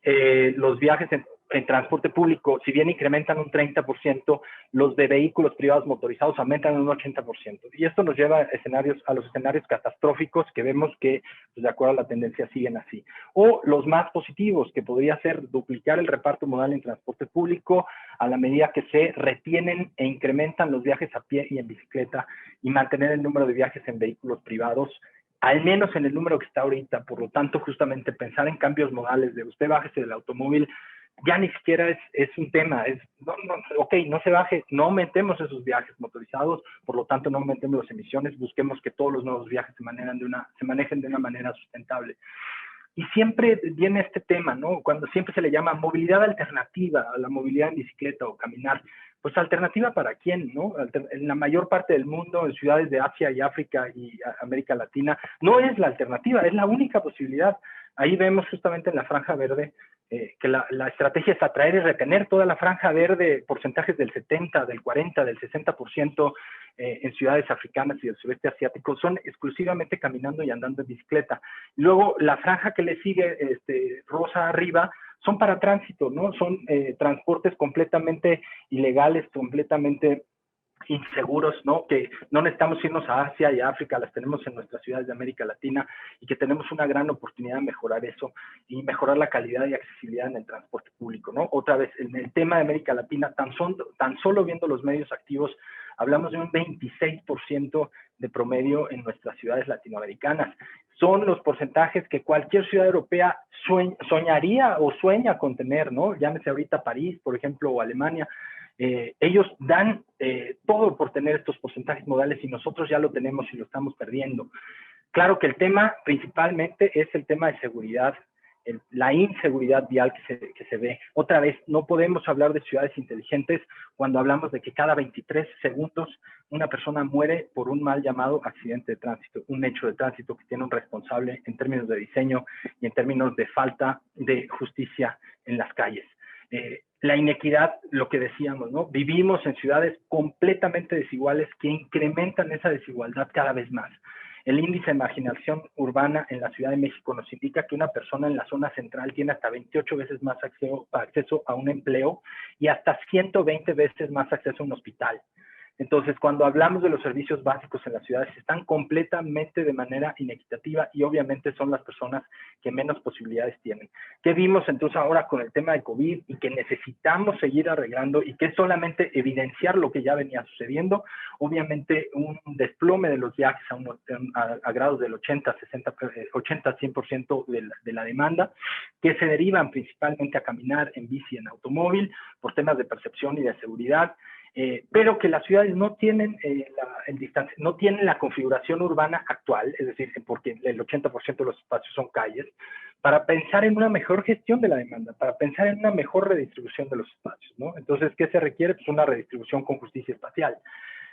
los viajes en transporte público, si bien incrementan un 30%, los de vehículos privados motorizados aumentan un 80%. Y esto nos lleva a los escenarios catastróficos que vemos que, pues, de acuerdo a la tendencia, siguen así. O los más positivos, que podría ser duplicar el reparto modal en transporte público a la medida que se retienen e incrementan los viajes a pie y en bicicleta, y mantener el número de viajes en vehículos privados al menos en el número que está ahorita. Por lo tanto, justamente pensar en cambios modales, de usted bájese del automóvil, ya ni siquiera es un tema, no se baje, no aumentemos esos viajes motorizados, por lo tanto no aumentemos las emisiones, busquemos que todos los nuevos viajes se manejen de una manera sustentable. Y siempre viene este tema, ¿no? Cuando siempre se le llama movilidad alternativa a la movilidad en bicicleta o caminar, pues alternativa para quién, ¿no? En la mayor parte del mundo, en ciudades de Asia y África y América Latina, no es la alternativa, es la única posibilidad. Ahí vemos justamente en la franja verde que la estrategia es atraer y retener toda la franja verde, porcentajes del 70, del 40, del 60% en ciudades africanas y del sureste asiático, son exclusivamente caminando y andando en bicicleta. Luego, la franja que le sigue, rosa arriba, son para tránsito, ¿no? Son transportes completamente ilegales, completamente inseguros, ¿no? Que no necesitamos irnos a Asia y a África, las tenemos en nuestras ciudades de América Latina y que tenemos una gran oportunidad de mejorar eso y mejorar la calidad y accesibilidad en el transporte público, ¿no? Otra vez, en el tema de América Latina, tan solo viendo los medios activos, hablamos de un 26% de promedio en nuestras ciudades latinoamericanas. Son los porcentajes que cualquier ciudad europea soñaría o sueña con tener, ¿no? Llámese ahorita París, por ejemplo, o Alemania. Ellos dan todo por tener estos porcentajes modales y nosotros ya lo tenemos y lo estamos perdiendo. Claro que el tema principalmente es el tema de seguridad, la inseguridad vial que se ve. Otra vez, no podemos hablar de ciudades inteligentes cuando hablamos de que cada 23 segundos una persona muere por un mal llamado accidente de tránsito, un hecho de tránsito que tiene un responsable en términos de diseño y en términos de falta de justicia en las calles. La inequidad, lo que decíamos, ¿no? Vivimos en ciudades completamente desiguales que incrementan esa desigualdad cada vez más. El índice de marginación urbana en la Ciudad de México nos indica que una persona en la zona central tiene hasta 28 veces más acceso a un empleo y hasta 120 veces más acceso a un hospital. Entonces, cuando hablamos de los servicios básicos en las ciudades, están completamente de manera inequitativa y obviamente son las personas que menos posibilidades tienen. ¿Qué vimos entonces ahora con el tema de COVID y que necesitamos seguir arreglando y que es solamente evidenciar lo que ya venía sucediendo? Obviamente un desplome de los viajes a grados del 80, 60, 80, 100% de la demanda, que se derivan principalmente a caminar en bici, en automóvil, por temas de percepción y de seguridad. Pero que las ciudades no tienen, no tienen la configuración urbana actual, es decir, porque el 80% de los espacios son calles, para pensar en una mejor gestión de la demanda, para pensar en una mejor redistribución de los espacios, ¿no? Entonces, ¿qué se requiere? Pues una redistribución con justicia espacial.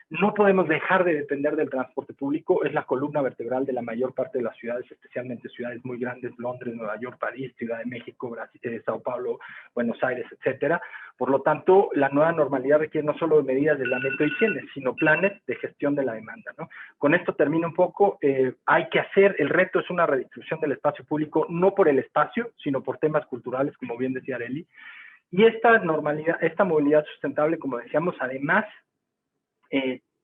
No podemos dejar de depender del transporte público, es la columna vertebral de la mayor parte de las ciudades, especialmente ciudades muy grandes, Londres, Nueva York, París, Ciudad de México, Brasil, Sao Paulo, Buenos Aires, etcétera. Por lo tanto, la nueva normalidad requiere no solo de medidas de aislamiento y higiene, sino planes de gestión de la demanda, ¿no? Con esto termino un poco, hay que hacer, el reto es una redistribución del espacio público, no por el espacio, sino por temas culturales, como bien decía Arely. Y esta normalidad, esta movilidad sustentable, como decíamos, además,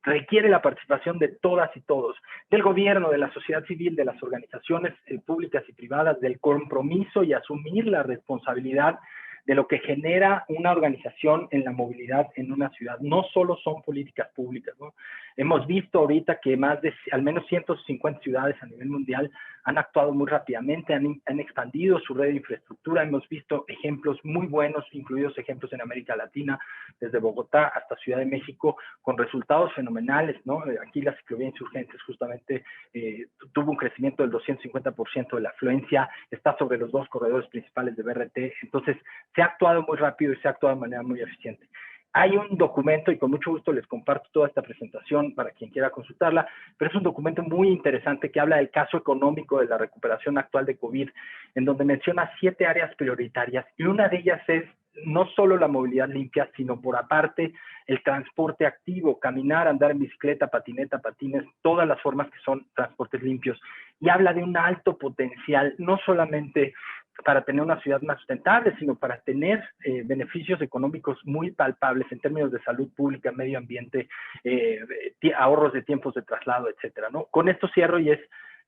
requiere la participación de todas y todos, del gobierno, de la sociedad civil, de las organizaciones públicas y privadas, del compromiso y asumir la responsabilidad de lo que genera una organización en la movilidad en una ciudad. No solo son políticas públicas, ¿no? Hemos visto ahorita que más de al menos 150 ciudades a nivel mundial han actuado muy rápidamente, han expandido su red de infraestructura. Hemos visto ejemplos muy buenos, incluidos ejemplos en América Latina, desde Bogotá hasta Ciudad de México, con resultados fenomenales, ¿no? Aquí la ciclovía Insurgentes justamente tuvo un crecimiento del 250% de la afluencia, está sobre los 2 corredores principales de BRT. Entonces, se ha actuado muy rápido y se ha actuado de manera muy eficiente. Hay un documento, y con mucho gusto les comparto toda esta presentación para quien quiera consultarla, pero es un documento muy interesante que habla del caso económico de la recuperación actual de COVID, en donde menciona 7 áreas prioritarias, y una de ellas es no solo la movilidad limpia, sino por aparte el transporte activo, caminar, andar en bicicleta, patineta, patines, todas las formas que son transportes limpios. Y habla de un alto potencial, no solamente para tener una ciudad más sustentable, sino para tener beneficios económicos muy palpables en términos de salud pública, medio ambiente, ahorros de tiempos de traslado, etcétera, ¿no? Con esto cierro y es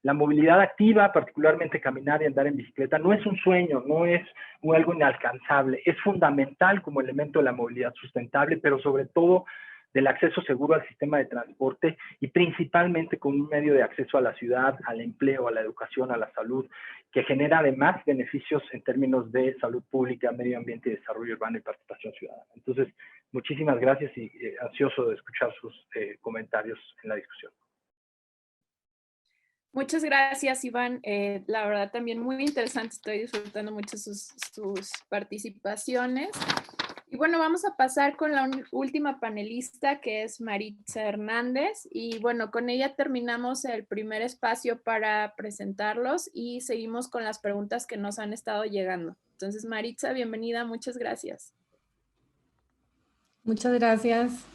la movilidad activa, particularmente caminar y andar en bicicleta, no es un sueño, no es algo inalcanzable, es fundamental como elemento de la movilidad sustentable, pero sobre todo del acceso seguro al sistema de transporte y principalmente con un medio de acceso a la ciudad, al empleo, a la educación, a la salud, que genera además beneficios en términos de salud pública, medio ambiente y desarrollo urbano y participación ciudadana. Entonces, muchísimas gracias y ansioso de escuchar sus comentarios en la discusión. Muchas gracias, Iván. La verdad también muy interesante, estoy disfrutando mucho sus participaciones. Y bueno, vamos a pasar con la última panelista, que es Maritza Hernández. Y bueno, con ella terminamos el primer espacio para presentarlos y seguimos con las preguntas que nos han estado llegando. Entonces, Maritza, bienvenida, muchas gracias. Muchas gracias.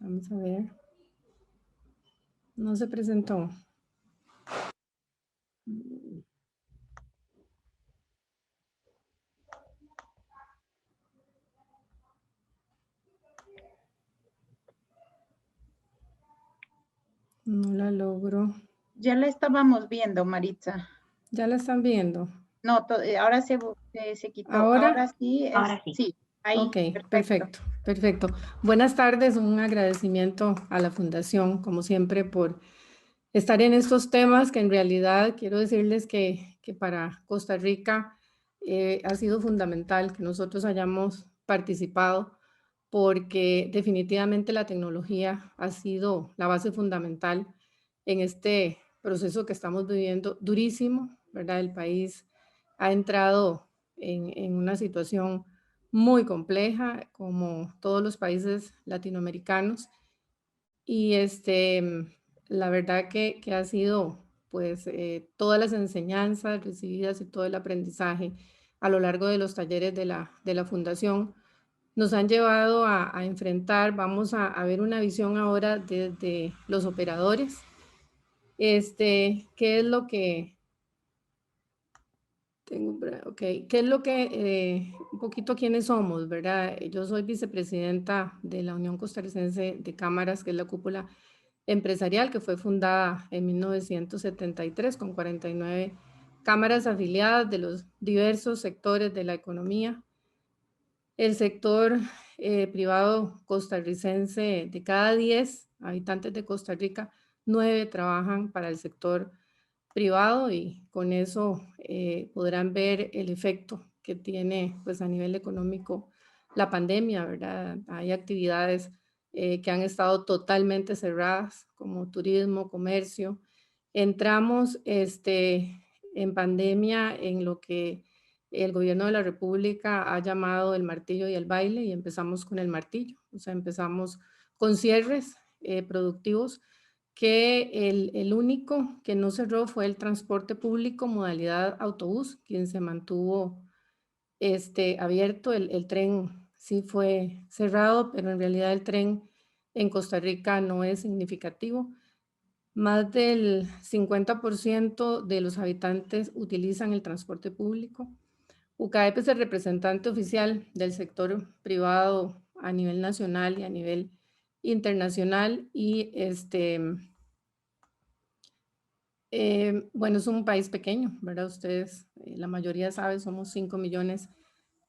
Vamos a ver. No se presentó. No la logro. Ya la estábamos viendo, Maritza. ¿Ya la están viendo? No, ahora se quitó. ¿Ahora? Ahora sí. Ahora sí. Sí, ahí. Ok, perfecto, perfecto. Buenas tardes, un agradecimiento a la Fundación, como siempre, por estar en estos temas que en realidad quiero decirles que para Costa Rica ha sido fundamental que nosotros hayamos participado, porque definitivamente la tecnología ha sido la base fundamental en este proceso que estamos viviendo durísimo, ¿verdad? El país ha entrado en una situación muy compleja, como todos los países latinoamericanos, y la verdad que ha sido pues todas las enseñanzas recibidas y todo el aprendizaje a lo largo de los talleres de la Fundación nos han llevado a enfrentar, vamos a ver una visión ahora desde los operadores, ¿qué es lo que ¿qué es lo que, un poquito quiénes somos, verdad? Yo soy vicepresidenta de la Unión Costarricense de Cámaras, que es la cúpula empresarial, que fue fundada en 1973 con 49 cámaras afiliadas de los diversos sectores de la economía. El sector privado costarricense, de cada 10 habitantes de Costa Rica, 9 trabajan para el sector privado, y con eso podrán ver el efecto que tiene pues a nivel económico la pandemia, ¿verdad? Hay actividades que han estado totalmente cerradas, como turismo, comercio. Entramos en pandemia en lo que el gobierno de la República ha llamado el martillo y el baile, y empezamos con el martillo, o sea, empezamos con cierres productivos, que el único que no cerró fue el transporte público modalidad autobús, quien se mantuvo abierto. El tren sí fue cerrado, pero en realidad el tren en Costa Rica no es significativo. Más del 50% de los habitantes utilizan el transporte público. UCAEP es el representante oficial del sector privado a nivel nacional y a nivel internacional, y bueno, es un país pequeño, ¿verdad? Ustedes, la mayoría sabe, somos 5 millones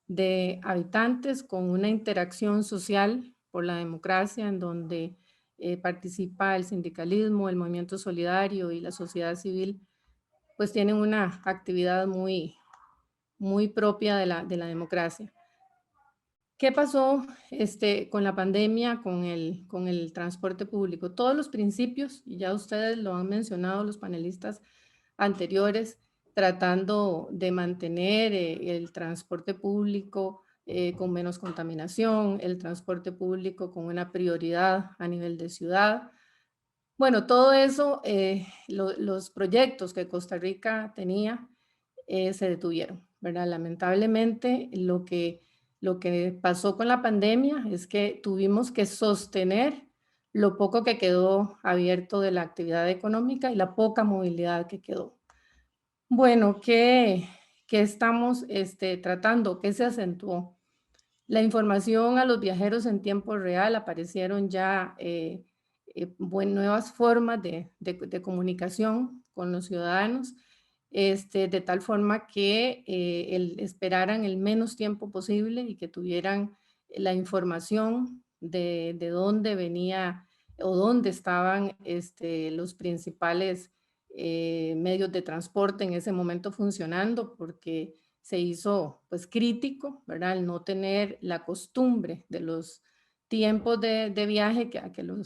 de habitantes, con una interacción social por la democracia, en donde participa el sindicalismo, el movimiento solidario y la sociedad civil, pues tienen una actividad muy propia de la democracia. ¿Qué pasó con la pandemia, con el transporte público? Todos los principios, y ya ustedes lo han mencionado los panelistas anteriores, tratando de mantener el transporte público con menos contaminación, el transporte público con una prioridad a nivel de ciudad. Bueno, todo eso, los proyectos que Costa Rica tenía se detuvieron, ¿verdad? Lamentablemente, lo que pasó con la pandemia es que tuvimos que sostener lo poco que quedó abierto de la actividad económica y la poca movilidad que quedó. Bueno, ¿qué estamos tratando? ¿Qué se acentuó? La información a los viajeros en tiempo real. Aparecieron ya nuevas formas de comunicación con los ciudadanos, de tal forma que esperaran el menos tiempo posible y que tuvieran la información de dónde venía o dónde estaban los principales medios de transporte en ese momento funcionando, porque se hizo pues crítico, ¿verdad? El no tener la costumbre de los tiempos de viaje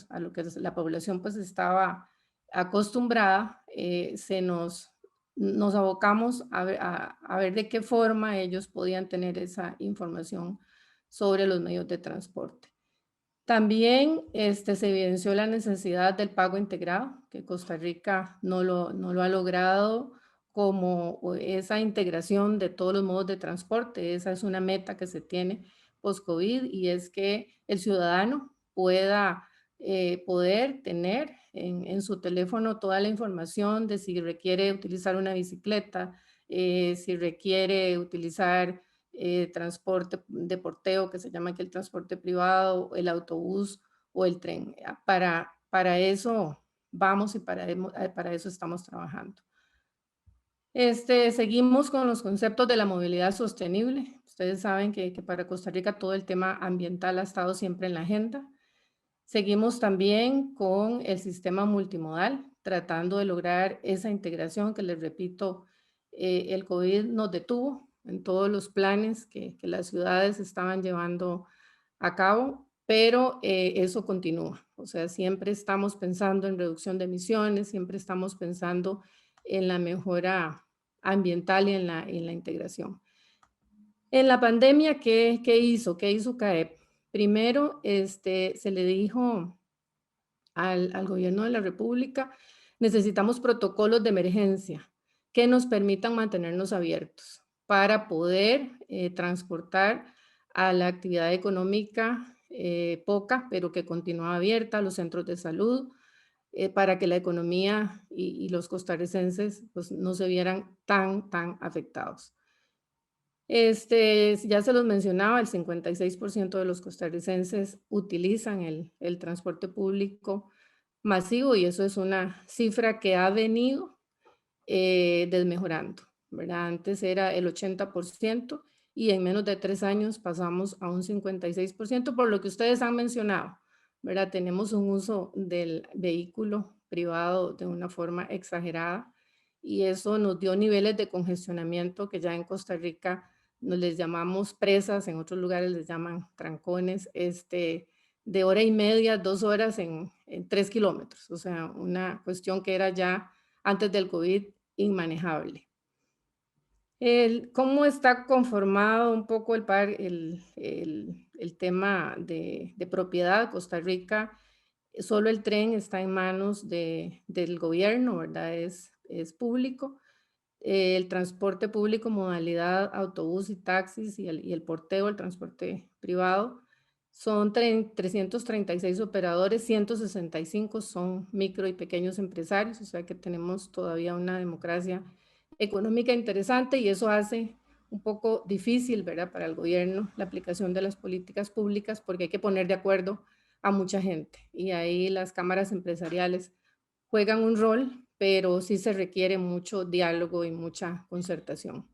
a lo que la población pues estaba acostumbrada. Nos abocamos a ver de qué forma ellos podían tener esa información sobre los medios de transporte. También se evidenció la necesidad del pago integrado, que Costa Rica no lo ha logrado, como esa integración de todos los modos de transporte. Esa es una meta que se tiene post-COVID, y es que el ciudadano pueda poder tener en su teléfono toda la información de si requiere utilizar una bicicleta, si requiere utilizar transporte de porteo, que se llama aquí el transporte privado, el autobús o el tren. Para eso vamos y para eso estamos trabajando. Seguimos con los conceptos de la movilidad sostenible. Ustedes saben que para Costa Rica todo el tema ambiental ha estado siempre en la agenda. Seguimos también con el sistema multimodal, tratando de lograr esa integración que, les repito, el COVID nos detuvo en todos los planes que las ciudades estaban llevando a cabo, pero eso continúa. O sea, siempre estamos pensando en reducción de emisiones, siempre estamos pensando en la mejora ambiental y en la integración. En la pandemia, ¿qué hizo? ¿Qué hizo CAEP? Primero, se le dijo al gobierno de la República, necesitamos protocolos de emergencia que nos permitan mantenernos abiertos para poder transportar a la actividad económica poca, pero que continuaba abierta, los centros de salud, para que la economía y los costarricenses pues, no se vieran tan afectados. Ya se los mencionaba, el 56% de los costarricenses utilizan el transporte público masivo y eso es una cifra que ha venido desmejorando, ¿verdad? Antes era el 80% y en menos de 3 años pasamos a un 56%, por lo que ustedes han mencionado, ¿verdad? Tenemos un uso del vehículo privado de una forma exagerada y eso nos dio niveles de congestionamiento que ya en Costa Rica nos les llamamos presas, en otros lugares les llaman trancones, de hora y media, 2 horas en 3 kilómetros, o sea, una cuestión que era ya antes del COVID inmanejable. ¿Cómo está conformado un poco el tema de propiedad? Costa Rica, solo el tren está en manos del gobierno, ¿verdad? Es público. El transporte público, modalidad autobús y taxis y el porteo, el transporte privado, son 336 operadores, 165 son micro y pequeños empresarios, o sea que tenemos todavía una democracia económica interesante y eso hace un poco difícil, ¿verdad?, para el gobierno la aplicación de las políticas públicas porque hay que poner de acuerdo a mucha gente y ahí las cámaras empresariales juegan un rol, pero sí se requiere mucho diálogo y mucha concertación.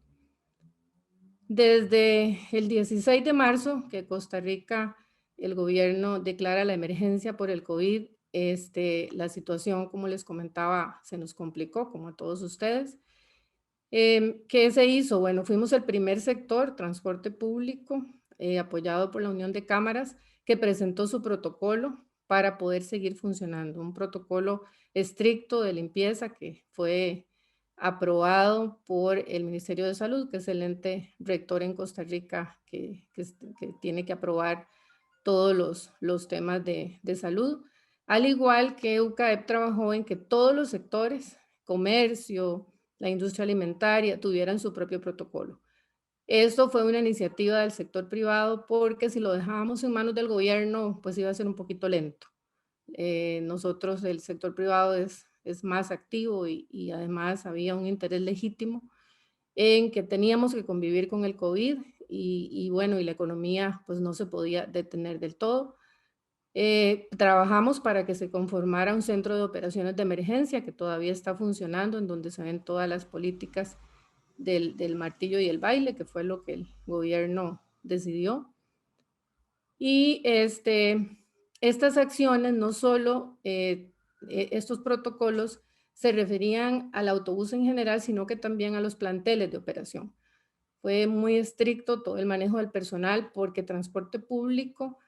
Desde el 16 de marzo que Costa Rica, el gobierno declara la emergencia por el COVID, la situación, como les comentaba, se nos complicó, como a todos ustedes. ¿Qué se hizo? Bueno, fuimos el primer sector, transporte público, apoyado por la Unión de Cámaras, que presentó su protocolo para poder seguir funcionando. Un protocolo estricto de limpieza que fue aprobado por el Ministerio de Salud, que es el ente rector en Costa Rica, que tiene que aprobar todos los temas de salud. Al igual que UCAEP trabajó en que todos los sectores, comercio, la industria alimentaria, tuvieran su propio protocolo. Esto fue una iniciativa del sector privado porque si lo dejábamos en manos del gobierno, pues iba a ser un poquito lento. Nosotros, el sector privado es más activo y además había un interés legítimo en que teníamos que convivir con el COVID y bueno, y la economía pues no se podía detener del todo. Trabajamos para que se conformara un centro de operaciones de emergencia que todavía está funcionando, en donde se ven todas las políticas del martillo y el baile, que fue lo que el gobierno decidió. Y estas acciones, no solo estos protocolos se referían al autobús en general, sino que también a los planteles de operación. Fue muy estricto todo el manejo del personal porque transporte público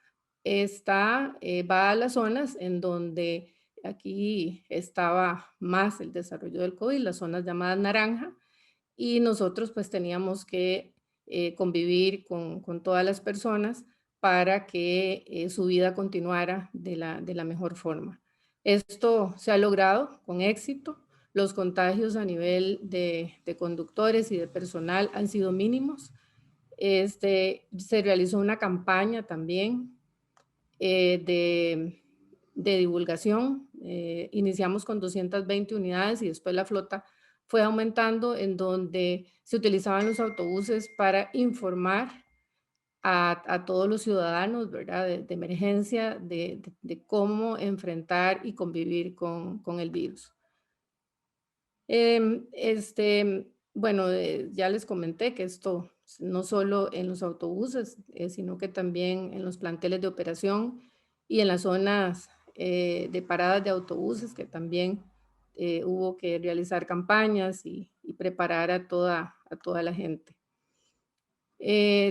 va a las zonas en donde aquí estaba más el desarrollo del COVID, las zonas llamadas naranja, y nosotros pues teníamos que convivir con todas las personas para que su vida continuara de la mejor forma. Esto se ha logrado con éxito. Los contagios a nivel de conductores y de personal han sido mínimos. Se realizó una campaña también de divulgación. Iniciamos con 220 unidades y después la flota fue aumentando, en donde se utilizaban los autobuses para informar a todos los ciudadanos, ¿verdad? De emergencia, de cómo enfrentar y convivir con el virus. Bueno, ya les comenté que esto no solo en los autobuses, sino que también en los planteles de operación y en las zonas de paradas de autobuses, que también hubo que realizar campañas y preparar a toda la gente.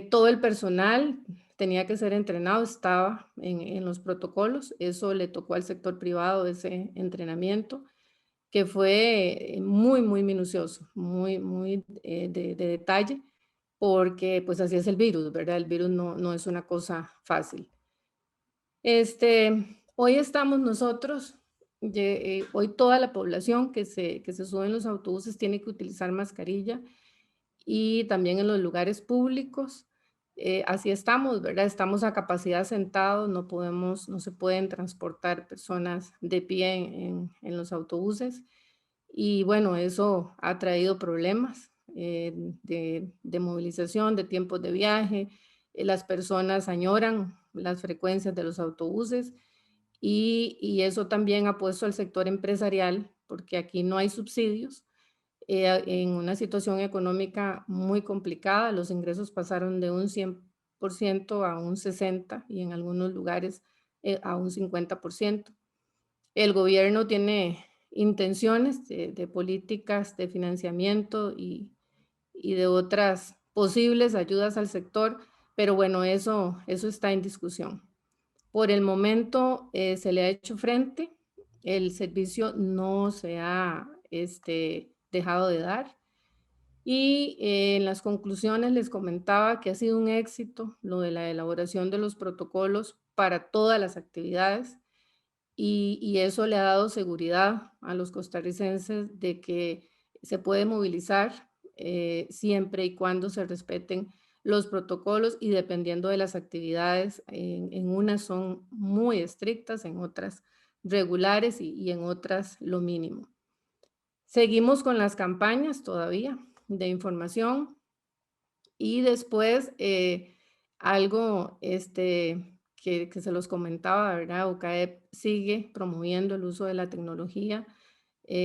Todo el personal tenía que ser entrenado, estaba en los protocolos, eso le tocó al sector privado ese entrenamiento, que fue muy, muy minucioso, muy, muy de detalle, porque pues así es el virus, ¿verdad? El virus no es una cosa fácil. Hoy estamos nosotros, hoy toda la población que se sube en los autobuses tiene que utilizar mascarilla y también en los lugares públicos. Así estamos, ¿verdad? Estamos a capacidad sentados, no se pueden transportar personas de pie en los autobuses. Y bueno, eso ha traído problemas de movilización, de tiempos de viaje. Las personas añoran las frecuencias de los autobuses y eso también ha puesto al sector empresarial, porque aquí no hay subsidios, en una situación económica muy complicada. Los ingresos pasaron de un 100% a un 60% y en algunos lugares a un 50%. El gobierno tiene intenciones de políticas de financiamiento y de otras posibles ayudas al sector, pero bueno, eso está en discusión. Por el momento se le ha hecho frente, el servicio no se ha dejado de dar y en las conclusiones les comentaba que ha sido un éxito lo de la elaboración de los protocolos para todas las actividades. Y eso le ha dado seguridad a los costarricenses de que se puede movilizar siempre y cuando se respeten los protocolos y dependiendo de las actividades, en unas son muy estrictas, en otras regulares y en otras lo mínimo. Seguimos con las campañas todavía de información y después algo que se los comentaba, ¿verdad? UCAEP sigue promoviendo el uso de la tecnología.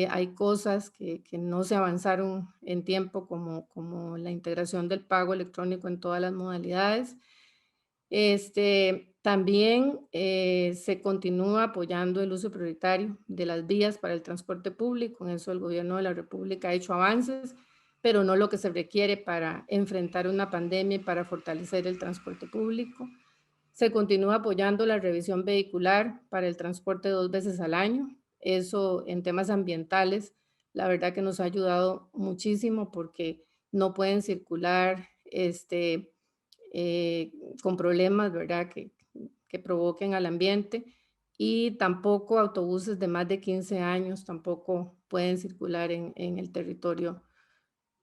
Hay cosas que no se avanzaron en tiempo, como la integración del pago electrónico en todas las modalidades. También se continúa apoyando el uso prioritario de las vías para el transporte público. En eso el gobierno de la República ha hecho avances, pero no lo que se requiere para enfrentar una pandemia y para fortalecer el transporte público. Se continúa apoyando la revisión vehicular para el transporte 2 veces al año. Eso en temas ambientales, la verdad que nos ha ayudado muchísimo porque no pueden circular con problemas, ¿verdad? Que provoquen al ambiente y tampoco autobuses de más de 15 años tampoco pueden circular en el territorio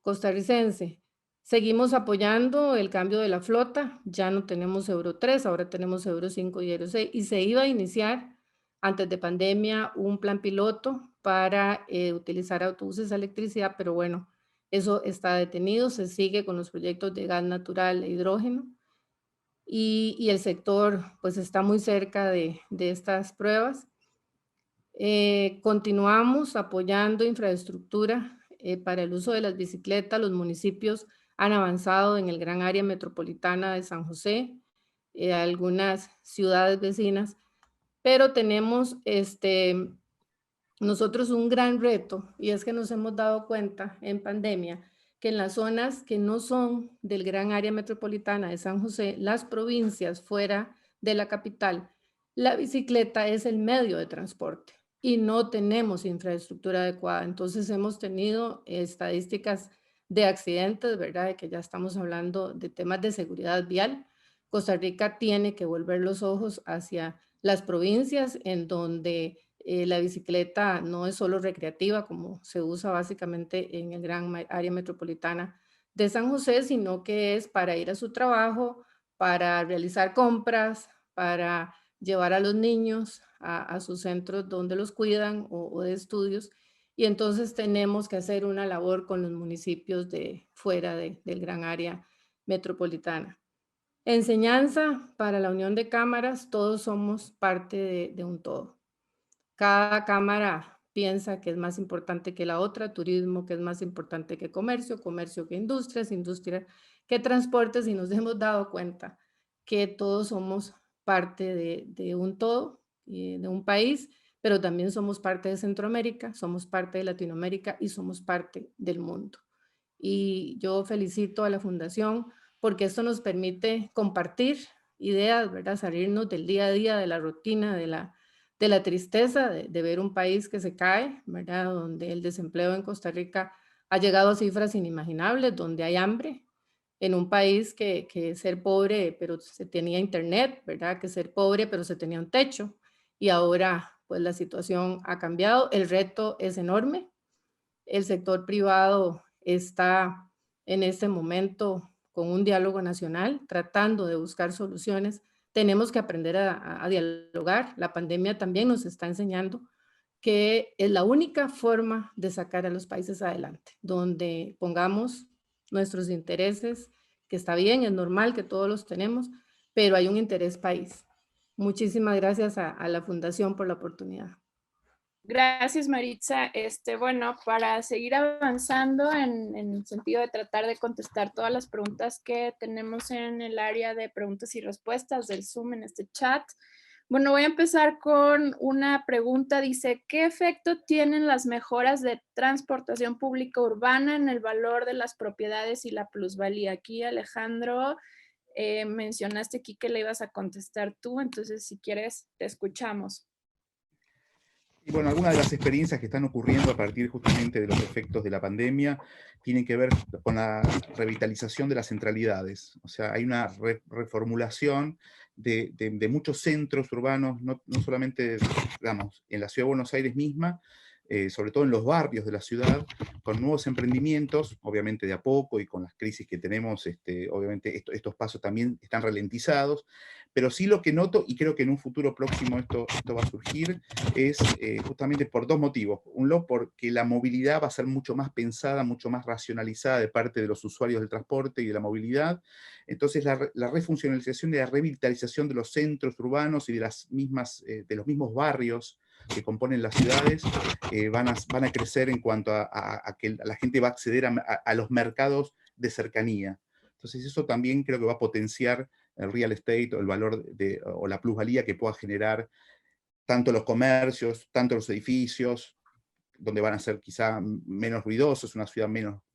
costarricense. Seguimos apoyando el cambio de la flota, ya no tenemos Euro 3, ahora tenemos Euro 5 y Euro 6 y se iba a iniciar antes de pandemia un plan piloto para utilizar autobuses a electricidad, pero bueno, eso está detenido, se sigue con los proyectos de gas natural e hidrógeno y el sector pues está muy cerca de estas pruebas. Continuamos apoyando infraestructura para el uso de las bicicletas. Los municipios han avanzado en el gran área metropolitana de San José, algunas ciudades vecinas, pero tenemos nosotros un gran reto y es que nos hemos dado cuenta en pandemia que en las zonas que no son del gran área metropolitana de San José, las provincias fuera de la capital, la bicicleta es el medio de transporte y no tenemos infraestructura adecuada. Entonces hemos tenido estadísticas de accidentes, ¿verdad? De que ya estamos hablando de temas de seguridad vial. Costa Rica tiene que volver los ojos hacia las provincias en donde la bicicleta no es solo recreativa, como se usa básicamente en el gran área metropolitana de San José, sino que es para ir a su trabajo, para realizar compras, para llevar a los niños a sus centros donde los cuidan o de estudios. Y entonces tenemos que hacer una labor con los municipios de fuera del gran área metropolitana. Enseñanza para la Unión de Cámaras, todos somos parte de un todo. Cada cámara piensa que es más importante que la otra, turismo que es más importante que comercio, comercio que industrias, industria que transportes, y nos hemos dado cuenta que todos somos parte de un todo, de un país, pero también somos parte de Centroamérica, somos parte de Latinoamérica y somos parte del mundo. Y yo felicito a la Fundación porque esto nos permite compartir ideas, ¿verdad? Salirnos del día a día, de la rutina, de la tristeza de ver un país que se cae, ¿verdad? Donde el desempleo en Costa Rica ha llegado a cifras inimaginables, donde hay hambre, en un país que ser pobre, pero se tenía internet, ¿verdad? Que ser pobre, pero se tenía un techo. Y ahora, pues la situación ha cambiado, el reto es enorme. El sector privado está en este momento con un diálogo nacional, tratando de buscar soluciones. Tenemos que aprender a dialogar. La pandemia también nos está enseñando que es la única forma de sacar a los países adelante, donde pongamos nuestros intereses, que está bien, es normal que todos los tenemos, pero hay un interés país. Muchísimas gracias a la Fundación por la oportunidad. Gracias, Maritza. Bueno, para seguir avanzando en el sentido de tratar de contestar todas las preguntas que tenemos en el área de preguntas y respuestas del Zoom en este chat. Bueno, voy a empezar con una pregunta. Dice, ¿qué efecto tienen las mejoras de transportación pública urbana en el valor de las propiedades y la plusvalía? Aquí, Alejandro, mencionaste aquí que le ibas a contestar tú, entonces si quieres, te escuchamos. Y bueno, algunas de las experiencias que están ocurriendo a partir justamente de los efectos de la pandemia tienen que ver con la revitalización de las centralidades. O sea, hay una reformulación de muchos centros urbanos, no solamente, digamos, en la Ciudad de Buenos Aires misma, sobre todo en los barrios de la ciudad, con nuevos emprendimientos, obviamente de a poco, y con las crisis que tenemos, obviamente estos pasos también están ralentizados, pero sí lo que noto, y creo que en un futuro próximo esto va a surgir, es justamente por dos motivos. Uno, porque la movilidad va a ser mucho más pensada, mucho más racionalizada de parte de los usuarios del transporte y de la movilidad. Entonces la refuncionalización y la revitalización de los centros urbanos y de los mismos barrios que componen las ciudades van a crecer en cuanto a que la gente va a acceder a los mercados de cercanía. Entonces eso también creo que va a potenciar el real estate o el valor o la plusvalía que pueda generar tanto los comercios, tanto los edificios, donde van a ser quizá menos ruidosos, una ciudad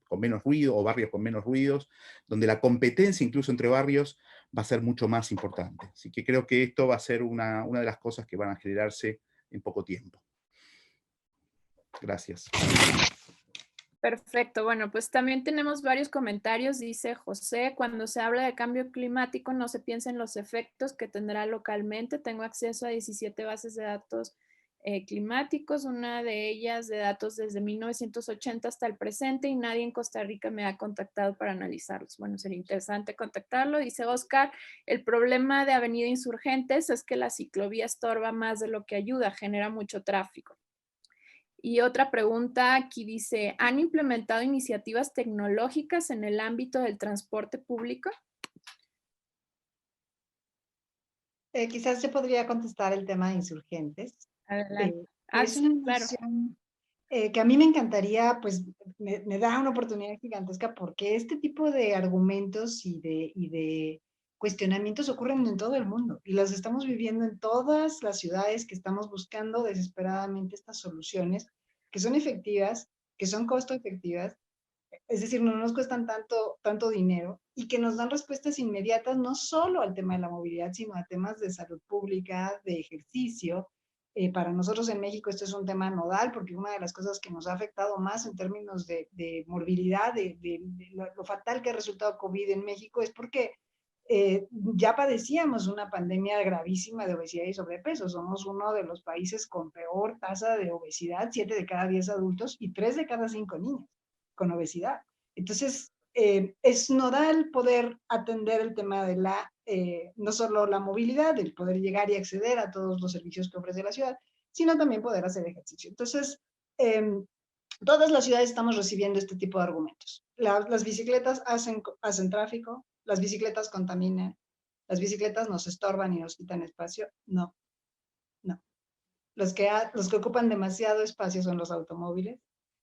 con menos ruido, o barrios con menos ruidos, donde la competencia incluso entre barrios va a ser mucho más importante. Así que creo que esto va a ser una de las cosas que van a generarse en poco tiempo. Gracias. Perfecto, bueno, pues también tenemos varios comentarios. Dice José, cuando se habla de cambio climático no se piensa en los efectos que tendrá localmente. Tengo acceso a 17 bases de datos climáticos, una de ellas de datos desde 1980 hasta el presente, y nadie en Costa Rica me ha contactado para analizarlos. Bueno, sería interesante contactarlo. Dice Oscar, el problema de Avenida Insurgentes es que la ciclovía estorba más de lo que ayuda, genera mucho tráfico. Y otra pregunta aquí dice, ¿han implementado iniciativas tecnológicas en el ámbito del transporte público? Quizás yo podría contestar el tema de Insurgentes. Adelante. Es una noción que a mí me encantaría, pues me da una oportunidad gigantesca, porque este tipo de argumentos y de cuestionamientos ocurren en todo el mundo y los estamos viviendo en todas las ciudades que estamos buscando desesperadamente estas soluciones que son efectivas, que son costo efectivas, es decir, no nos cuestan tanto dinero y que nos dan respuestas inmediatas no solo al tema de la movilidad, sino a temas de salud pública, de ejercicio. Para nosotros en México esto es un tema nodal, porque una de las cosas que nos ha afectado más en términos de morbilidad, de lo fatal que ha resultado COVID en México, es porque ya padecíamos una pandemia gravísima de obesidad y sobrepeso. Somos uno de los países con peor tasa de obesidad, 7 de cada 10 adultos y 3 de cada 5 niños con obesidad. Entonces, es nodal poder atender el tema de no solo la movilidad, el poder llegar y acceder a todos los servicios que ofrece la ciudad, sino también poder hacer ejercicio. Entonces, todas las ciudades estamos recibiendo este tipo de argumentos. Las bicicletas hacen tráfico, las bicicletas contaminan, ¿Las bicicletas nos estorban y nos quitan espacio? No, no. Los que ocupan demasiado espacio son los automóviles.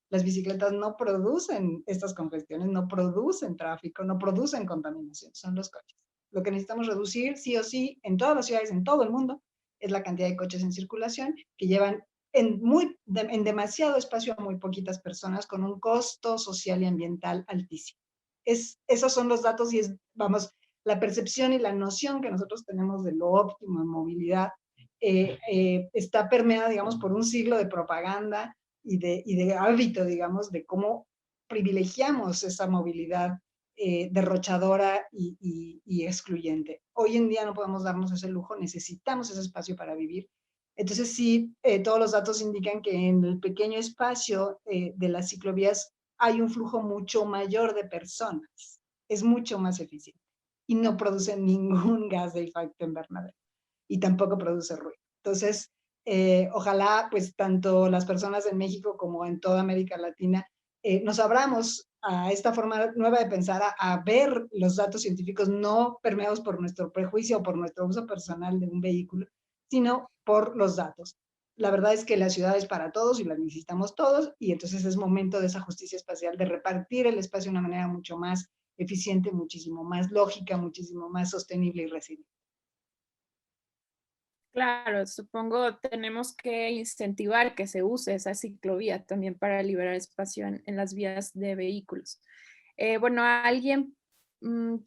Las bicicletas no producen estas congestiones, no producen tráfico, no producen contaminación, son los coches. Lo que necesitamos reducir, sí o sí, en todas las ciudades, en todo el mundo, es la cantidad de coches en circulación que llevan en demasiado espacio a muy poquitas personas con un costo social y ambiental altísimo. Esos son los datos y vamos, la percepción y la noción que nosotros tenemos de lo óptimo en movilidad está permeada, digamos, por un siglo de propaganda y de hábito, digamos, de cómo privilegiamos esa movilidad derrochadora y excluyente. Hoy en día no podemos darnos ese lujo, necesitamos ese espacio para vivir. Entonces sí, todos los datos indican que en el pequeño espacio de las ciclovías hay un flujo mucho mayor de personas, es mucho más eficiente y no produce ningún gas de efecto invernadero y tampoco produce ruido. Entonces, ojalá pues tanto las personas en México como en toda América Latina nos abramos a esta forma nueva de pensar, a ver los datos científicos no permeados por nuestro prejuicio o por nuestro uso personal de un vehículo, sino por los datos. La verdad es que la ciudad es para todos y la necesitamos todos, y entonces es momento de esa justicia espacial, de repartir el espacio de una manera mucho más eficiente, muchísimo más lógica, muchísimo más sostenible y resiliente. Claro, supongo tenemos que incentivar que se use esa ciclovía también para liberar espacio en las vías de vehículos. Bueno, ¿alguien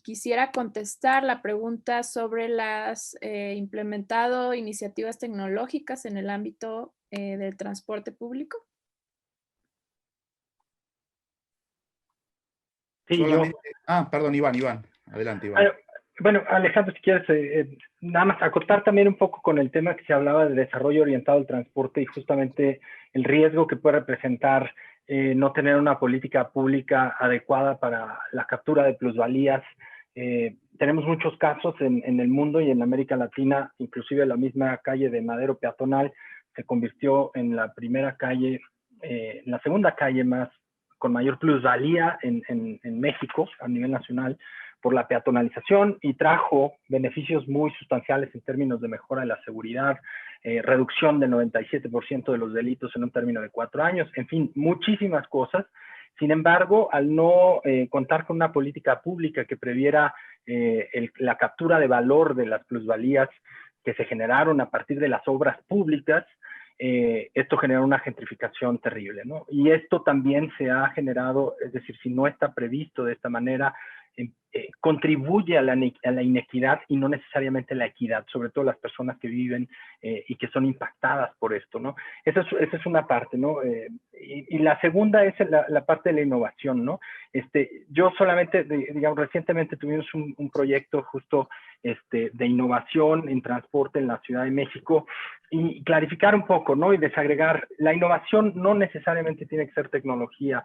quisiera contestar la pregunta sobre las implementado iniciativas tecnológicas en el ámbito del transporte público? Sí, Solamente, perdón, Iván. Adelante, Iván. Bueno, Alejandro, si quieres, nada más acotar también un poco con el tema que se hablaba de desarrollo orientado al transporte y justamente el riesgo que puede representar no tener una política pública adecuada para la captura de plusvalías. Tenemos muchos casos en el mundo y en América Latina, inclusive la misma calle de Madero peatonal se convirtió en la primera calle, en la segunda calle más con mayor plusvalía en México a nivel nacional, por la peatonalización, y trajo beneficios muy sustanciales en términos de mejora de la seguridad, reducción del 97% de los delitos en un término de 4 años, en fin, muchísimas cosas. Sin embargo, al no contar con una política pública que previera la captura de valor de las plusvalías que se generaron a partir de las obras públicas, esto genera una gentrificación terrible, ¿no? Y esto también se ha generado, es decir, si no está previsto de esta manera, contribuye a la inequidad y no necesariamente la equidad, sobre todo las personas que viven y que son impactadas por esto, ¿no? Esa es una parte, ¿no? Y la segunda es la parte de la innovación, ¿no? Yo solamente, digamos, recientemente tuvimos un proyecto justo de innovación en transporte en la Ciudad de México, y clarificar un poco, ¿no? Y desagregar, la innovación no necesariamente tiene que ser tecnología.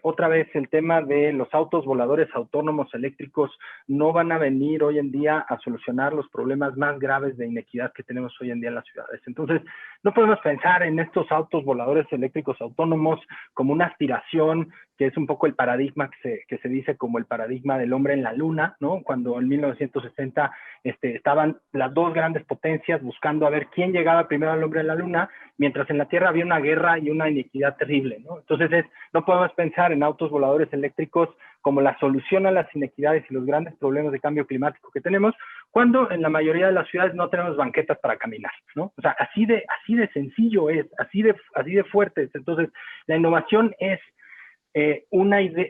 Otra vez el tema de los autos voladores autónomos eléctricos no van a venir hoy en día a solucionar los problemas más graves de inequidad que tenemos hoy en día en las ciudades. Entonces, no podemos pensar en estos autos voladores eléctricos autónomos como una aspiración, que es un poco el paradigma que se dice como el paradigma del hombre en la luna, ¿no? Cuando en 1960 estaban las dos grandes potencias buscando a ver quién llegaba primero al hombre en la luna, mientras en la Tierra había una guerra y una inequidad terrible, ¿no? Entonces, no podemos pensar en autos voladores eléctricos como la solución a las inequidades y los grandes problemas de cambio climático que tenemos, cuando en la mayoría de las ciudades no tenemos banquetas para caminar, ¿no? O sea, así de sencillo es, así de fuerte es. Entonces, la innovación es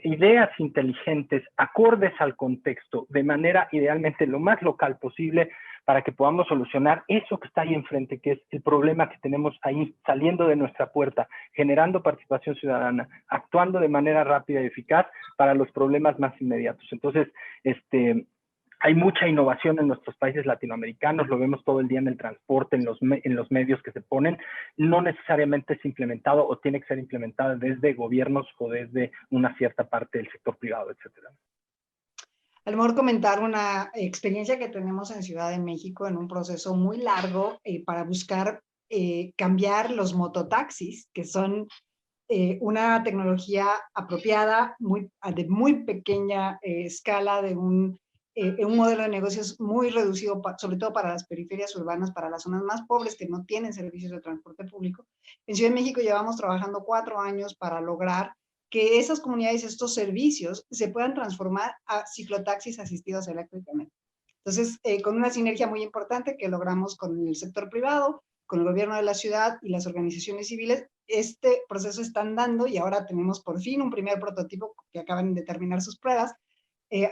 ideas inteligentes, acordes al contexto, de manera idealmente lo más local posible, para que podamos solucionar eso que está ahí enfrente, que es el problema que tenemos ahí, saliendo de nuestra puerta, generando participación ciudadana, actuando de manera rápida y eficaz para los problemas más inmediatos. Entonces, hay mucha innovación en nuestros países latinoamericanos, lo vemos todo el día en el transporte, en los medios que se ponen. No necesariamente es implementado o tiene que ser implementado desde gobiernos o desde una cierta parte del sector privado, etcétera. A lo mejor comentar una experiencia que tenemos en Ciudad de México en un proceso muy largo para buscar cambiar los mototaxis, que son una tecnología apropiada, de muy pequeña escala, de un un modelo de negocios muy reducido, sobre todo para las periferias urbanas, para las zonas más pobres que no tienen servicios de transporte público. En Ciudad de México llevamos trabajando 4 años para lograr que esas comunidades, estos servicios, se puedan transformar a ciclotaxis asistidos eléctricamente. Entonces, con una sinergia muy importante que logramos con el sector privado, con el gobierno de la ciudad y las organizaciones civiles, este proceso está andando y ahora tenemos por fin un primer prototipo que acaban de terminar sus pruebas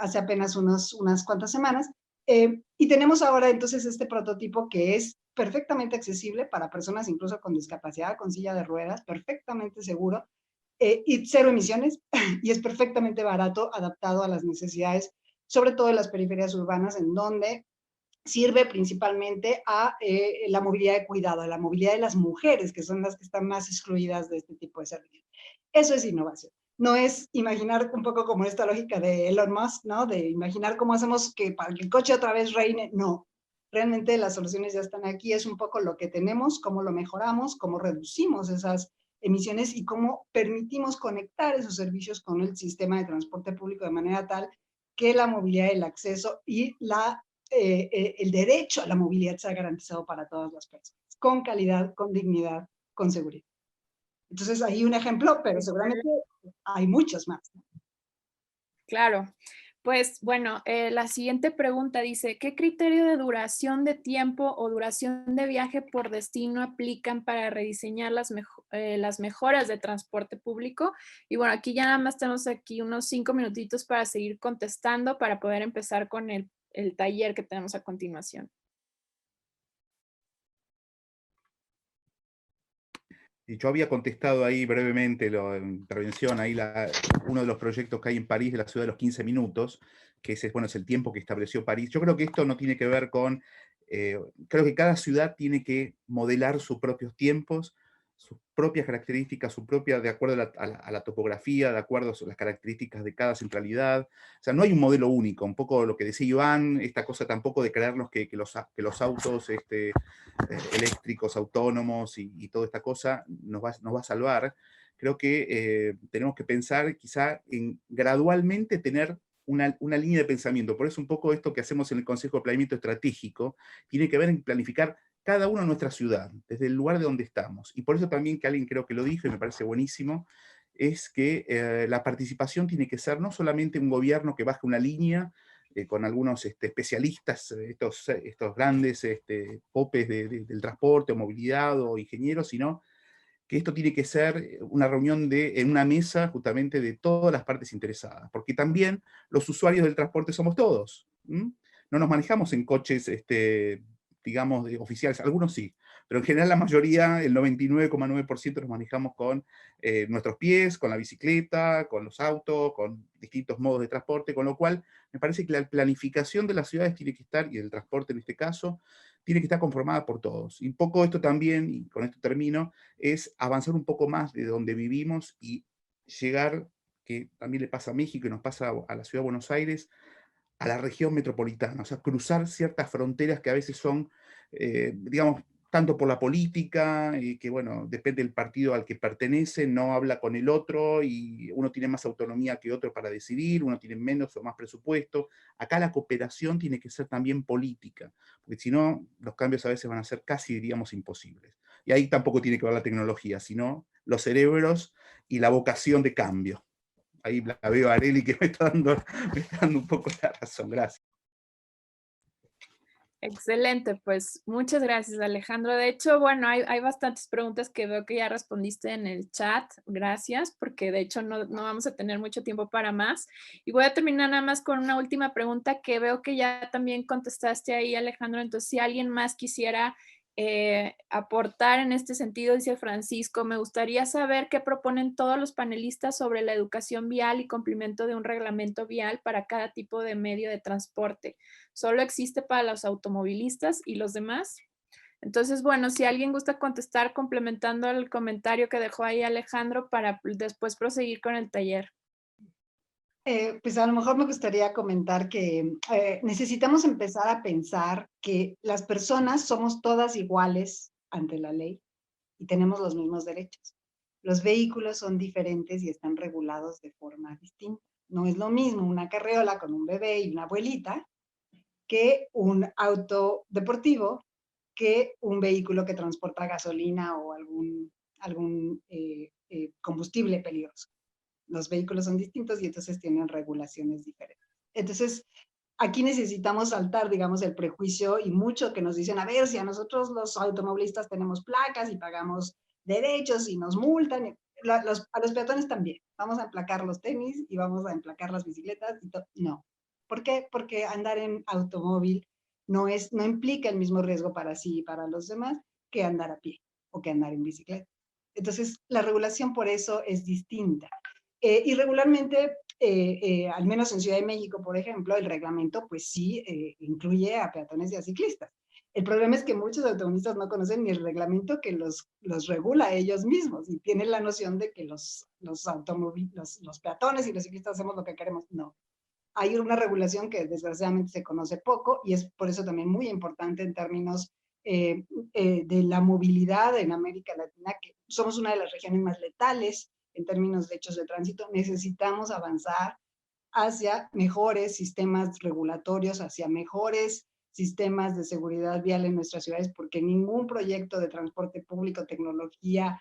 hace apenas unas cuantas semanas. Y tenemos ahora entonces este prototipo que es perfectamente accesible para personas incluso con discapacidad, con silla de ruedas, perfectamente seguro, y 0 emisiones, y es perfectamente barato, adaptado a las necesidades, sobre todo en las periferias urbanas, en donde sirve principalmente a la movilidad de cuidado, a la movilidad de las mujeres, que son las que están más excluidas de este tipo de servicios. Eso es innovación. No es imaginar un poco como esta lógica de Elon Musk, ¿no? De imaginar cómo hacemos que para que el coche otra vez reine. No, realmente las soluciones ya están aquí. Es un poco lo que tenemos, cómo lo mejoramos, cómo reducimos esas emisiones y cómo permitimos conectar esos servicios con el sistema de transporte público de manera tal que la movilidad, el acceso y el derecho a la movilidad sea garantizado para todas las personas, con calidad, con dignidad, con seguridad. Entonces, ahí un ejemplo, pero seguramente hay muchos más, ¿no? Claro. Pues bueno, la siguiente pregunta dice, ¿qué criterio de duración de tiempo o duración de viaje por destino aplican para rediseñar las mejoras de transporte público? Y bueno, aquí ya nada más tenemos aquí unos 5 minutitos para seguir contestando para poder empezar con el taller que tenemos a continuación. Y yo había contestado ahí brevemente la intervención, ahí uno de los proyectos que hay en París de la ciudad de los 15 minutos, que ese bueno, es el tiempo que estableció París. Yo creo que esto no tiene que ver con, creo que cada ciudad tiene que modelar sus propios tiempos, sus propias características, su propia, de acuerdo a la topografía, de acuerdo a las características de cada centralidad. O sea, no hay un modelo único, un poco lo que decía Iván, esta cosa tampoco de creernos que los autos eléctricos, autónomos y toda esta cosa nos va a salvar. Creo que tenemos que pensar quizá en gradualmente tener una línea de pensamiento. Por eso un poco esto que hacemos en el Consejo de Planeamiento Estratégico tiene que ver en planificar cada uno de nuestra ciudad, desde el lugar de donde estamos. Y por eso también, que alguien creo que lo dijo y me parece buenísimo, es que la participación tiene que ser no solamente un gobierno que baje una línea con algunos especialistas, estos grandes popes del transporte o movilidad o ingenieros, sino que esto tiene que ser una reunión en una mesa justamente de todas las partes interesadas, porque también los usuarios del transporte somos todos. No nos manejamos en coches, digamos, oficiales, algunos sí, pero en general la mayoría, el 99,9% nos manejamos con nuestros pies, con la bicicleta, con los autos, con distintos modos de transporte, con lo cual me parece que la planificación de las ciudades tiene que estar, y del transporte en este caso, tiene que estar conformada por todos. Y un poco esto también, y con esto termino, es avanzar un poco más de donde vivimos y llegar, que también le pasa a México y nos pasa a la ciudad de Buenos Aires, a la región metropolitana, o sea, cruzar ciertas fronteras que a veces son, digamos, tanto por la política, que bueno, depende del partido al que pertenece, no habla con el otro, y uno tiene más autonomía que otro para decidir, uno tiene menos o más presupuesto. Acá la cooperación tiene que ser también política, porque si no, los cambios a veces van a ser casi, diríamos, imposibles. Y ahí tampoco tiene que ver la tecnología, sino los cerebros y la vocación de cambio. Ahí la veo a Areli que me está dando un poco la razón. Gracias. Excelente, pues muchas gracias, Alejandro. De hecho, bueno, hay bastantes preguntas que veo que ya respondiste en el chat. Gracias, porque de hecho no vamos a tener mucho tiempo para más. Y voy a terminar nada más con una última pregunta que veo que ya también contestaste ahí, Alejandro. Entonces, si alguien más quisiera aportar en este sentido, dice Francisco, me gustaría saber qué proponen todos los panelistas sobre la educación vial y cumplimiento de un reglamento vial para cada tipo de medio de transporte. ¿Solo existe para los automovilistas y los demás? Entonces, bueno, si alguien gusta contestar complementando el comentario que dejó ahí Alejandro para después proseguir con el taller. Pues a lo mejor me gustaría comentar que necesitamos empezar a pensar que las personas somos todas iguales ante la ley y tenemos los mismos derechos. Los vehículos son diferentes y están regulados de forma distinta. No es lo mismo una carriola con un bebé y una abuelita que un auto deportivo, que un vehículo que transporta gasolina o algún combustible peligroso. Los vehículos son distintos y entonces tienen regulaciones diferentes. Entonces, aquí necesitamos saltar, digamos, el prejuicio y mucho que nos dicen, a ver, si a nosotros los automovilistas tenemos placas y pagamos derechos y nos multan, a los peatones también. Vamos a emplacar los tenis y vamos a emplacar las bicicletas y todo. No. ¿Por qué? Porque andar en automóvil no implica el mismo riesgo para sí y para los demás que andar a pie o que andar en bicicleta. Entonces, la regulación por eso es distinta. Y regularmente, al menos en Ciudad de México, por ejemplo, el reglamento pues sí incluye a peatones y a ciclistas. El problema es que muchos automovilistas no conocen ni el reglamento que los regula a ellos mismos y tienen la noción de que los peatones y los ciclistas hacemos lo que queremos. No. Hay una regulación que desgraciadamente se conoce poco y es por eso también muy importante en términos de la movilidad en América Latina, que somos una de las regiones más letales en términos de hechos de tránsito. Necesitamos avanzar hacia mejores sistemas regulatorios, hacia mejores sistemas de seguridad vial en nuestras ciudades, porque ningún proyecto de transporte público, tecnología,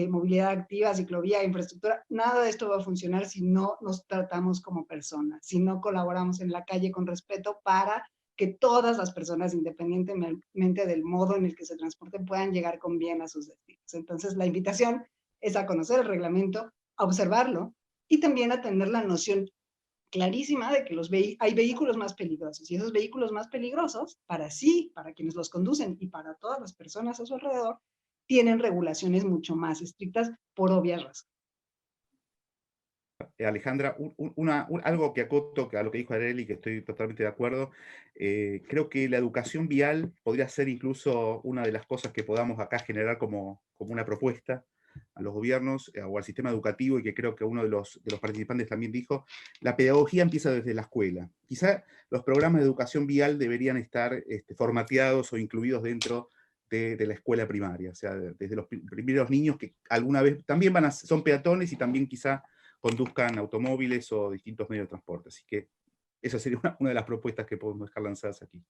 movilidad activa, ciclovía, infraestructura, nada de esto va a funcionar si no nos tratamos como personas, si no colaboramos en la calle con respeto para que todas las personas, independientemente del modo en el que se transporten, puedan llegar con bien a sus destinos. Entonces, la invitación es a conocer el reglamento, a observarlo y también a tener la noción clarísima de que hay vehículos más peligrosos y esos vehículos más peligrosos, para quienes los conducen y para todas las personas a su alrededor, tienen regulaciones mucho más estrictas por obvias razones. Alejandra, algo que acoto a lo que dijo Arely, que estoy totalmente de acuerdo. Creo que la educación vial podría ser incluso una de las cosas que podamos acá generar como una propuesta a los gobiernos o al sistema educativo, y que creo que uno de los participantes también dijo, la pedagogía empieza desde la escuela. Quizá los programas de educación vial deberían estar formateados o incluidos dentro de la escuela primaria, o sea, desde los primeros niños que alguna vez también son peatones y también quizá conduzcan automóviles o distintos medios de transporte. Así que esa sería una de las propuestas que podemos dejar lanzadas aquí.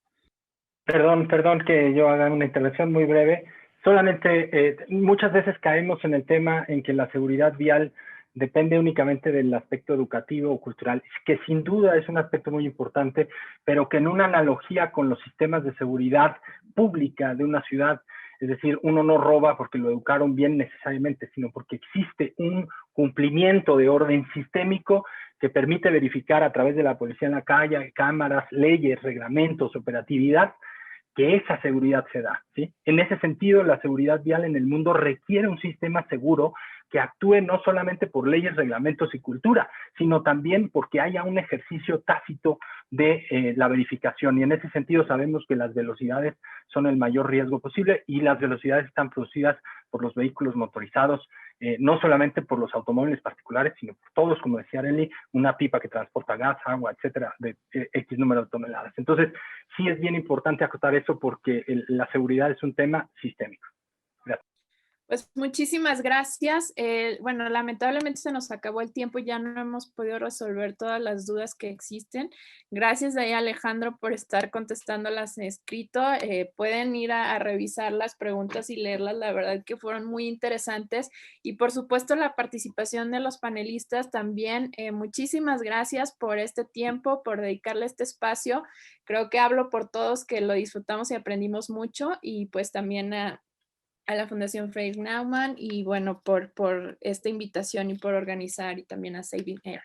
Perdón que yo haga una intervención muy breve. Solamente muchas veces caemos en el tema en que la seguridad vial depende únicamente del aspecto educativo o cultural, que sin duda es un aspecto muy importante, pero que en una analogía con los sistemas de seguridad pública de una ciudad, es decir, uno no roba porque lo educaron bien necesariamente, sino porque existe un cumplimiento de orden sistémico que permite verificar a través de la policía en la calle, cámaras, leyes, reglamentos, operatividad, que esa seguridad se da, ¿sí? En ese sentido, la seguridad vial en el mundo requiere un sistema seguro que actúe no solamente por leyes, reglamentos y cultura, sino también porque haya un ejercicio tácito de la verificación. Y en ese sentido sabemos que las velocidades son el mayor riesgo posible y las velocidades están producidas por los vehículos motorizados, no solamente por los automóviles particulares, sino por todos, como decía Arely, una pipa que transporta gas, agua, etcétera, de X número de toneladas. Entonces, sí es bien importante acotar eso porque la seguridad es un tema sistémico. Gracias. Pues muchísimas gracias. Bueno, lamentablemente se nos acabó el tiempo y ya no hemos podido resolver todas las dudas que existen. Gracias a Alejandro por estar contestándolas en escrito. Pueden ir a revisar las preguntas y leerlas, la verdad que fueron muy interesantes. Y por supuesto la participación de los panelistas también. Muchísimas gracias por este tiempo, por dedicarle este espacio. Creo que hablo por todos que lo disfrutamos y aprendimos mucho, y pues también a la Fundación Frederick Naumann y bueno, por esta invitación y por organizar, y también a Saving Earth.